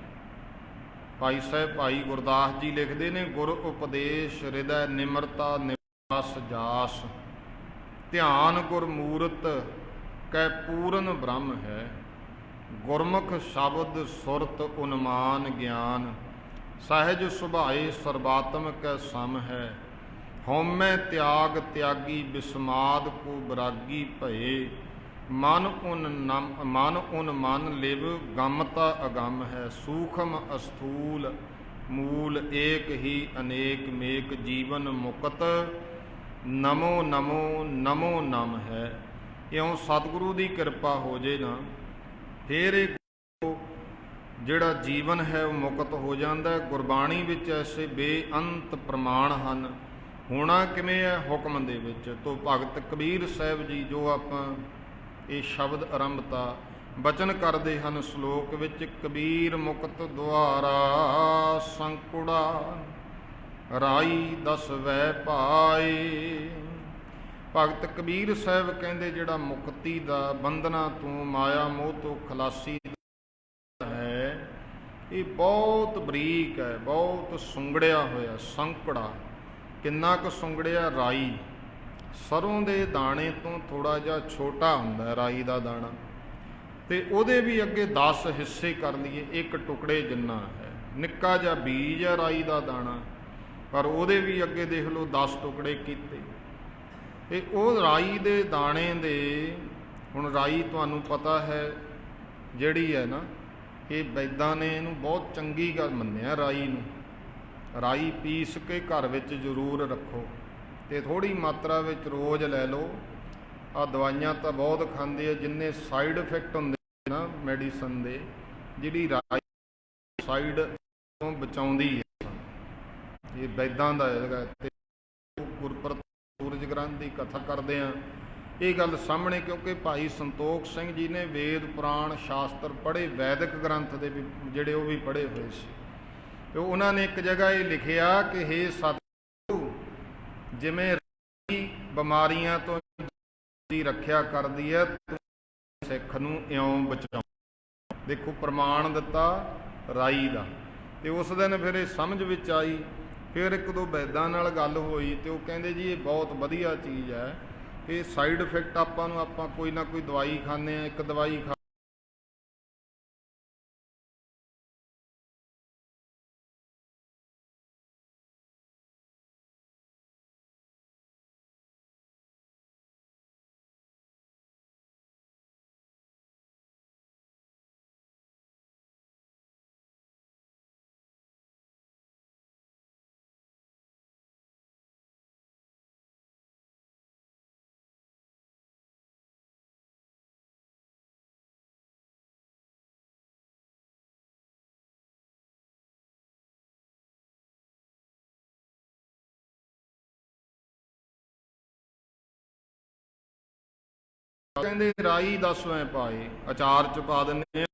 ਭਾਈ ਸਾਹਿਬ ਭਾਈ ਗੁਰਦਾਸ ਜੀ ਲਿਖਦੇ ਨੇ, ਗੁਰ ਉਪਦੇਸ਼ ਹਿਰਦੈ ਨਿਮਰਤਾ ਨਿਵਾਸ ਜਾਸ, ਧਿਆਨ ਗੁਰ ਮੂਰਤ ਕੈ ਪੂਰਨ ਬ੍ਰਹਮ ਹੈ। ਗੁਰਮੁਖ ਸ਼ਬਦ ਸੁਰਤ ਉਨਮਾਨ ਗਿਆਨ, ਸਹਿਜ ਸੁਭਾਏ ਸਰਬਾਤਮ ਕੈ ਸਮ ਹੈ। ਹਉਮੈ ਤਿਆਗ ਤਿਆਗੀ ਬਿਸਮਾਦ ਕੋ ਬਰਾਗੀ ਭਏ, ਮਨ ਉਨ ਮਨ ਲਿਵ ਗਮਤਾ ਅਗੰਮ ਹੈ। ਸੂਖਮ ਅਸਥੂਲ ਮੂਲ ਏਕ ਹੀ ਅਨੇਕ ਮੇਕ, ਜੀਵਨ ਮੁਕਤ ਨਮੋ ਨਮੋ ਨਮੋ ਨਮ ਹੈ। ਇਉਂ ਸਤਿਗੁਰੂ ਦੀ ਕਿਰਪਾ ਹੋ ਜੇ ਨਾ, ਫਿਰ ਇਹ ਜਿਹੜਾ ਜੀਵਨ ਹੈ ਉਹ ਮੁਕਤ ਹੋ ਜਾਂਦਾ ਹੈ। ਗੁਰਬਾਣੀ ਵਿੱਚ ਐਸੇ ਬੇਅੰਤ ਪ੍ਰਮਾਣ ਹਨ। ਹੋਣਾ ਕਿਵੇਂ ਹੈ? ਹੁਕਮ ਦੇ ਵਿੱਚ। ਤੋ ਭਗਤ ਕਬੀਰ ਸਾਹਿਬ ਜੀ, ਜੋ ਆਪਾਂ ਇਹ ਸ਼ਬਦ ਆਰੰਭਤਾ ਬਚਨ ਕਰਦੇ ਹਨ ਸ਼ਲੋਕ ਵਿੱਚ, ਕਬੀਰ ਮੁਕਤ ਦੁਆਰਾ ਸੰਕੁੜਾ, ਰਾਈ ਦਸਵੈ ਪਾਏ। ਭਗਤ ਕਬੀਰ ਸਾਹਿਬ ਕਹਿੰਦੇ ਜਿਹੜਾ ਮੁਕਤੀ ਦਾ, ਬੰਧਨਾਂ ਤੋਂ, ਮਾਇਆ ਮੋਹ ਤੋਂ ਖਲਾਸੀ ਹੈ, ਇਹ ਬਹੁਤ ਬਰੀਕ ਹੈ, ਬਹੁਤ ਸੁੰਗੜਿਆ ਹੋਇਆ। ਸੰਕੜਾ ਕਿੰਨਾ ਕੁ ਸੁੰਗੜਿਆ? ਰਾਈ, ਸਰੋਂ ਦੇ ਦਾਣੇ ਤੋਂ ਥੋੜਾ ਜਿਹਾ ਛੋਟਾ ਹੁੰਦਾ ਰਾਈ ਦਾ ਦਾਣਾ, ਤੇ ਉਹਦੇ ਵੀ ਅੱਗੇ 10 ਹਿੱਸੇ ਕਰ ਲਈਏ, ਇੱਕ ਟੁਕੜੇ ਜਿੰਨਾ ਹੈ। ਨਿੱਕਾ ਜਿਹਾ ਬੀਜ ਹੈ ਰਾਈ ਦਾ ਦਾਣਾ, ਪਰ ਉਹਦੇ ਵੀ ਅੱਗੇ ਦੇਖ ਲਓ 10 ਟੁਕੜੇ ਕੀਤੇ। ਤੇ ਉਹ ਰਾਈ ਦੇ ਦਾਣੇ ਦੇ, ਹੁਣ ਰਾਈ ਤੁਹਾਨੂੰ ਪਤਾ ਹੈ ਜਿਹੜੀ ਹੈ ਨਾ, ਇਹ ਵੈਦਾਂ ਨੇ ਇਹਨੂੰ ਬਹੁਤ ਚੰਗੀ ਗੱਲ ਮੰਨਿਆ ਰਾਈ ਨੂੰ। ਰਾਈ ਪੀਸ ਕੇ ਘਰ ਵਿੱਚ ਜ਼ਰੂਰ ਰੱਖੋ, ਤੇ ਥੋੜ੍ਹੀ ਮਾਤਰਾ ਵਿੱਚ ਰੋਜ਼ ਲੈ ਲਓ। ਆਹ ਦਵਾਈਆਂ ਤਾਂ ਬਹੁਤ ਖਾਂਦੇ ਆ, ਜਿੰਨੇ ਸਾਈਡ ਇਫੈਕਟ ਹੁੰਦੇ ਨਾ ਮੈਡੀਸਨ ਦੇ, ਜਿਹੜੀ ਰਾਈ ਸਾਈਡ ਤੋਂ ਬਚਾਉਂਦੀ ਹੈ। ਇਹ ਵੈਦਾਂ ਦਾ ਹੈਗਾ। ਤੇ ਗੁਰਪ੍ਰਤਾਪ ਸੂਰਜ ਗ੍ਰੰਥ ਦੀ ਕਥਾ ਕਰਦੇ ਆ ਇਹ ਗੱਲ ਸਾਹਮਣੇ, ਕਿਉਂਕਿ ਭਾਈ ਸੰਤੋਖ ਸਿੰਘ ਜੀ ਨੇ ਵੇਦ ਪੁਰਾਣ ਸ਼ਾਸਤਰ ਪੜ੍ਹੇ, ਵੈਦਿਕ ਗ੍ਰੰਥ ਦੇ ਵੀ ਜਿਹੜੇ ਉਹ ਵੀ ਪੜ੍ਹੇ ਹੋਏ ਸੀ। ਤੇ ਉਹਨਾਂ ਨੇ ਇੱਕ ਜਗ੍ਹਾ ਇਹ ਲਿਖਿਆ ਕਿ ਹੇ ਸਤਿਗੁਰੂ, ਜਿਵੇਂ ਰਾਈ ਬਿਮਾਰੀਆਂ ਤੋਂ ਦੀ ਰੱਖਿਆ ਕਰਦੀ ਹੈ, ਸਿੱਖ ਨੂੰ ਇਉਂ ਬਚਾਉ। ਦੇਖੋ ਪ੍ਰਮਾਣ ਦਿੱਤਾ ਰਾਈ ਦਾ। ਤੇ ਉਸ ਦਿਨ ਫਿਰ ਇਹ ਸਮਝ ਵਿੱਚ ਆਈ। ਫਿਰ ਇੱਕ ਦੋ ਵੈਦਾਂ ਨਾਲ ਗੱਲ ਹੋਈ, ਤੇ ਉਹ ਕਹਿੰਦੇ ਜੀ ਇਹ ਬਹੁਤ ਵਧੀਆ ਚੀਜ਼ ਹੈ, ਇਹ ਸਾਈਡ ਇਫੈਕਟ ਆਪਾਂ ਕੋਈ ਨਾ ਕੋਈ ਦਵਾਈ ਖਾਂਦੇ ਆ, ਇੱਕ ਦਵਾਈ ਖਾ ਕਹਿੰਦੇ ਰਾਈ 10ਵੇਂ ਪਾਏ, ਅਚਾਰ ਚ ਪਾ ਦਿੰਦੇ,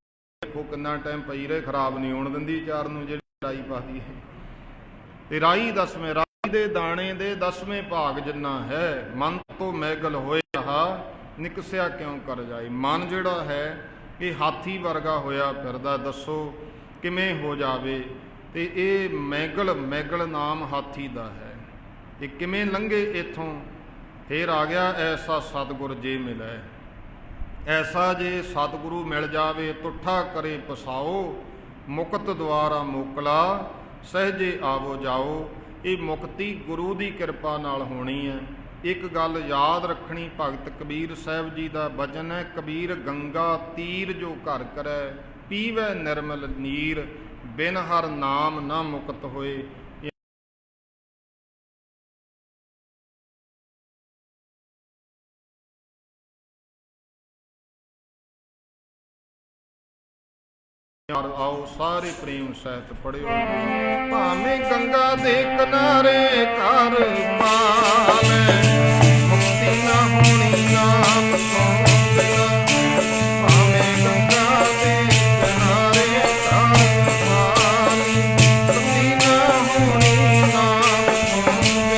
ਦੇਖੋ ਕਿੰਨਾ ਟਾਈਮ ਪਈ ਰਹੇ, ਖਰਾਬ ਨਹੀਂ ਹੋਣ ਦਿੰਦੀ ਅਚਾਰ ਨੂੰ ਜਿਹੜੀ ਰਾਈ ਪਾਦੀ ਹੈ। ਤੇ ਰਾਈ 10ਵੇਂ, ਰਾਈ ਦੇ ਦਾਣੇ ਦੇ 10ਵੇਂ ਭਾਗ ਜਿੰਨਾ ਹੈ। ਮਨ ਤੋਂ ਮੈਗਲ ਹੋਏ ਰਹਾ, ਨਿਕਸਿਆ ਕਿਉਂ ਕਰ ਜਾਏ। ਮਨ ਜਿਹੜਾ ਹੈ ਇਹ ਹਾਥੀ ਵਰਗਾ ਹੋਇਆ ਫਿਰਦਾ, ਦੱਸੋ ਕਿਵੇਂ ਹੋ ਜਾਵੇ। ਤੇ ਇਹ ਮੈਗਲ ਨਾਮ ਹਾਥੀ ਦਾ ਹੈ, ਇਹ ਕਿਵੇਂ ਲੰਘੇ ਇੱਥੋਂ। ਫੇਰ ਆ ਗਿਆ ਐਸਾ ਸਤਿਗੁਰ ਜੇ ਮਿਲੈ, ਐਸਾ ਜੇ ਸਤਿਗੁਰੂ ਮਿਲ ਜਾਵੇ, ਤੁਠਾ ਕਰੇ ਪਸਾਓ, ਮੁਕਤ ਦੁਆਰਾ ਮੋਕਲਾ, ਸਹਿਜੇ ਆਵੋ ਜਾਓ। ਇਹ ਮੁਕਤੀ ਗੁਰੂ ਦੀ ਕਿਰਪਾ ਨਾਲ ਹੋਣੀ ਹੈ। ਇੱਕ ਗੱਲ ਯਾਦ ਰੱਖਣੀ, ਭਗਤ ਕਬੀਰ ਸਾਹਿਬ ਜੀ ਦਾ ਬਚਨ ਹੈ, ਕਬੀਰ ਗੰਗਾ ਤੀਰ ਜੋ ਘਰ ਕਰੈ, ਪੀਵੈ ਨਿਰਮਲ ਨੀਰ, ਬਿਨ ਹਰ ਨਾਮ ਨਾ ਮੁਕਤ ਹੋਏ। ਔਰ ਆਓ ਸਾਰੇ ਪ੍ਰੇਮ ਸਹਿਤ ਪੜਿਓ। ਭਾਵੇਂ ਗੰਗਾ ਦੇ ਕਿਨਾਰੇ ਘਰ ਪਾਲੇ, ਮੁਕਤੀ ਨਾ ਹੋਣੀ ਨਾਮ ਤੋਂ ਬਿਨਾ। ਭਾਵੇਂ ਗੰਗਾ ਦੇ ਕਿਨਾਰੇ ਘਰ ਪਾਲੇ, ਮੁਕਤੀ ਨਾ ਹੋਣੀ ਨਾਮ ਤੋਂ ਬਿਨਾ।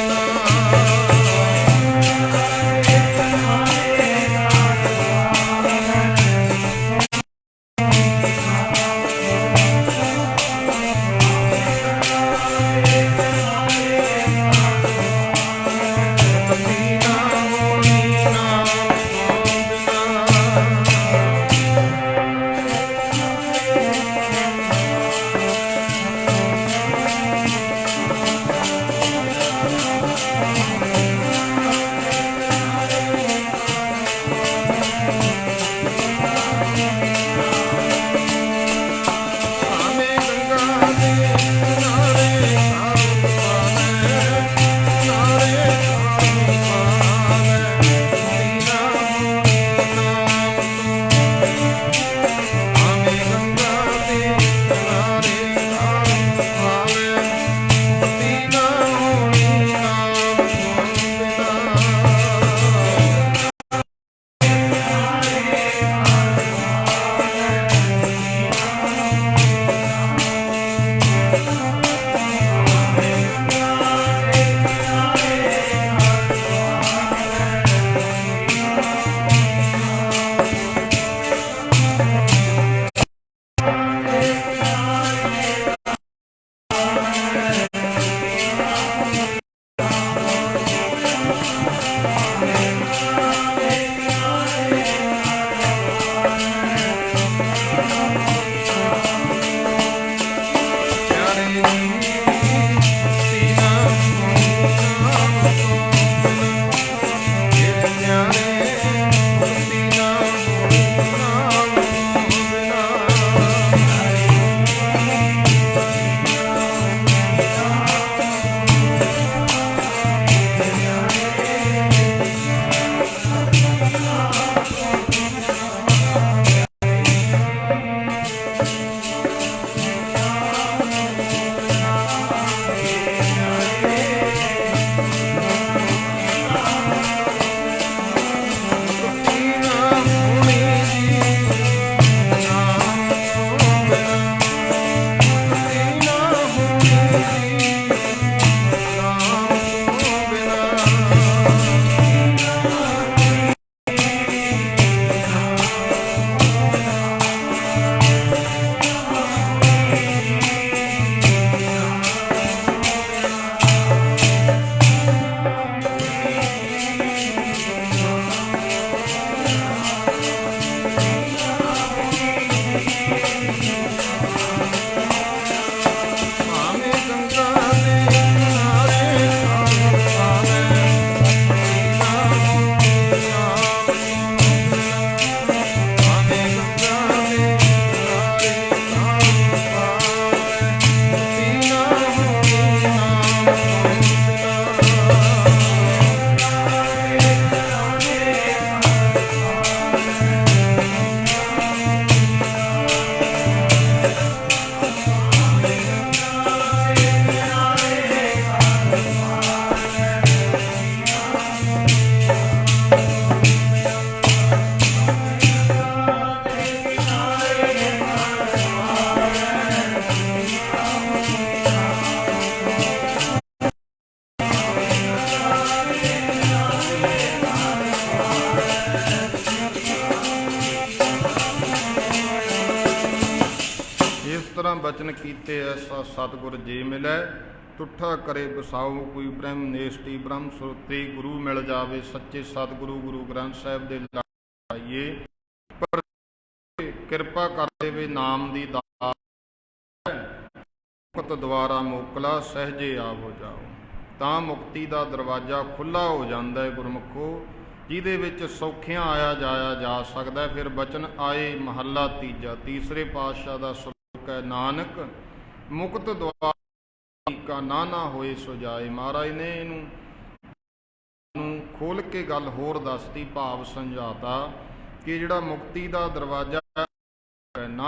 ਬਚਨ ਕੀਤੇ ਐਸਾ ਸਤਿਗੁਰ ਜੇ ਮਿਲੈ। ਤੁਠਾ ਕਰੇ ਬਸਾਉ ਕੋਈ ਬ੍ਰਹਮ ਨੇਸ਼ਟੀ ਬ੍ਰਹਮ ਸੁਰਤੀ। ਗੁਰੂ ਮਿਲ ਜਾਵੇ ਸੱਚੇ ਸਤਿਗੁਰੂ ਗੁਰੂ ਗ੍ਰੰਥ ਸਾਹਿਬ ਦੇ ਲਾਈਏ। ਪਰ ਕਿਰਪਾ ਕਰ ਦੇਵੇ ਨਾਮ ਦੀ ਦਾਤ। ਮੁਕਤ ਦੁਆਰਾ ਮੋਕਲਾ ਸਹਿਜੇ ਆਵੋ ਜਾਓ। ਤਾਂ ਮੁਕਤੀ ਦਾ ਦਰਵਾਜ਼ਾ ਖੁੱਲ੍ਹਾ ਹੋ ਜਾਂਦਾ ਹੈ ਗੁਰਮੁਖੋ, ਜਿਹਦੇ ਵਿੱਚ ਸੌਖਿਆਂ ਆਇਆ ਜਾਇਆ ਜਾ ਸਕਦਾ। ਫਿਰ ਬਚਨ ਆਏ ਮਹੱਲਾ ਤੀਜਾ, ਤੀਸਰੇ ਪਾਤਸ਼ਾਹ ਦਾ ਸ਼ਲੋਕ ਹੈ, ਨਾਨਕ ਮੁਕਤ ਦੁਆਰਾ ਕਾ ਨਾ ਹੋਏ ਸੋ ਜਾਏ। ਮਹਾਰਾਜ ਨੇ ਇਹਨੂੰ ਖੋਲ੍ਹ ਕੇ ਗੱਲ ਹੋਰ ਦੱਸਤੀ, ਭਾਵ ਸਮਝਾਤਾ ਕਿ ਜਿਹੜਾ ਮੁਕਤੀ ਦਾ ਦਰਵਾਜ਼ਾ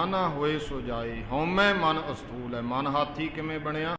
ਨਾ ਹੋਏ ਸੋ ਜਾਏ। ਹਉਮੈ ਮਨ ਅਸਥੂਲ ਹੈ। ਮਨ ਹਾਥੀ ਕਿਵੇਂ ਬਣਿਆ?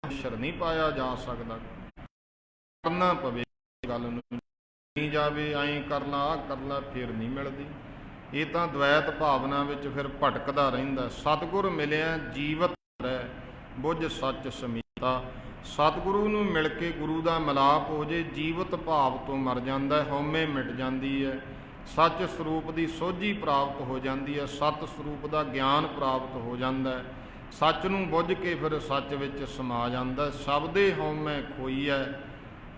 ਸ਼ਰ ਨਹੀਂ ਪਾਇਆ ਜਾ ਸਕਦਾ। ਕਰਨਾ ਪਵੇ ਗੱਲ ਨੂੰ, ਨਹੀਂ ਜਾਵੇ ਐਂ ਕਰ ਲਾ ਆਹ ਕਰ ਲਾ, ਫਿਰ ਨਹੀਂ ਮਿਲਦੀ। ਇਹ ਤਾਂ ਦ્વੈਤ ਭਾਵਨਾ ਵਿੱਚ ਫਿਰ ਭਟਕਦਾ ਰਹਿੰਦਾ। ਸਤਿਗੁਰ ਮਿਲਿਆ ਜੀਵਤ ਰਹਿ ਬੁੱਝ ਸੱਚ ਸਮੀਤਾ। ਸਤਿਗੁਰੂ ਨੂੰ ਮਿਲ ਕੇ ਗੁਰੂ ਦਾ ਮਿਲਾਪ ਹੋ ਜੇ, ਜੀਵਤ ਭਾਵ ਤੋਂ ਮਰ ਜਾਂਦਾ, ਹਉਮੈ ਮਿਟ ਜਾਂਦੀ ਹੈ, ਸੱਚ ਸਰੂਪ ਦੀ ਸੋਝੀ ਪ੍ਰਾਪਤ ਹੋ ਜਾਂਦੀ ਹੈ, ਸਤ ਸਰੂਪ ਦਾ ਗਿਆਨ ਪ੍ਰਾਪਤ ਹੋ ਜਾਂਦਾ ਹੈ। ਸੱਚ ਨੂੰ ਬੁੱਝ ਕੇ ਫਿਰ ਸੱਚ ਵਿੱਚ ਸਮਾ ਜਾਂਦਾ। ਸਬਦੇ ਹਉਮੈ ਖੋਈ ਹੈ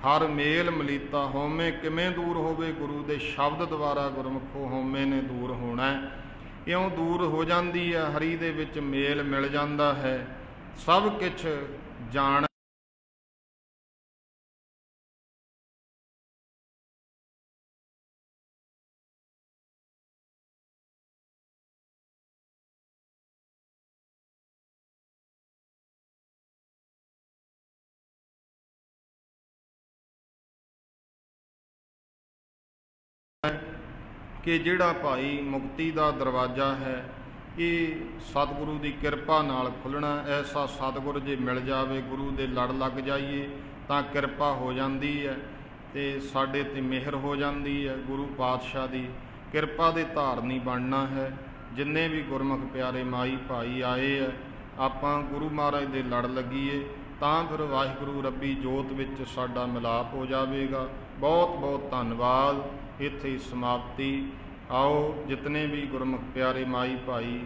ਹਰ ਮੇਲ ਮਲੀਤਾ। ਹਉਮੈ ਕਿਵੇਂ ਦੂਰ ਹੋਵੇ? ਗੁਰੂ ਦੇ ਸ਼ਬਦ ਦੁਆਰਾ ਗੁਰਮੁਖੋ ਹਉਮੈ ਨੇ ਦੂਰ ਹੋਣਾ। ਇਉਂ ਦੂਰ ਹੋ ਜਾਂਦੀ ਹੈ, ਹਰੀ ਦੇ ਵਿੱਚ ਮੇਲ ਮਿਲ ਜਾਂਦਾ ਹੈ, ਸਭ ਕੁਛ ਜਾਣ ਕਿ ਜਿਹੜਾ ਭਾਈ ਮੁਕਤੀ ਦਾ ਦਰਵਾਜ਼ਾ ਹੈ ਇਹ ਸਤਿਗੁਰੂ ਦੀ ਕਿਰਪਾ ਨਾਲ ਖੁੱਲ੍ਹਣਾ। ਐਸਾ ਸਤਿਗੁਰ ਜੇ ਮਿਲ ਜਾਵੇ, ਗੁਰੂ ਦੇ ਲੜ ਲੱਗ ਜਾਈਏ ਤਾਂ ਕਿਰਪਾ ਹੋ ਜਾਂਦੀ ਹੈ ਅਤੇ ਸਾਡੇ 'ਤੇ ਮਿਹਰ ਹੋ ਜਾਂਦੀ ਹੈ। ਗੁਰੂ ਪਾਤਸ਼ਾਹ ਦੀ ਕਿਰਪਾ ਦੇ ਧਾਰਨੀ ਬਣਨਾ ਹੈ। ਜਿੰਨੇ ਵੀ ਗੁਰਮੁਖ ਪਿਆਰੇ ਮਾਈ ਭਾਈ ਆਏ ਹੈ, ਆਪਾਂ ਗੁਰੂ ਮਹਾਰਾਜ ਦੇ ਲੜ ਲੱਗੀਏ ਤਾਂ ਫਿਰ ਵਾਹਿਗੁਰੂ ਰੱਬੀ ਜੋਤ ਵਿੱਚ ਸਾਡਾ ਮਿਲਾਪ ਹੋ ਜਾਵੇਗਾ। ਬਹੁਤ ਬਹੁਤ ਧੰਨਵਾਦ। ਇੱਥੇ ਹੀ ਸਮਾਪਤੀ। ਆਓ ਜਿਤਨੇ ਵੀ ਗੁਰਮੁਖ ਪਿਆਰੇ ਮਾਈ ਭਾਈ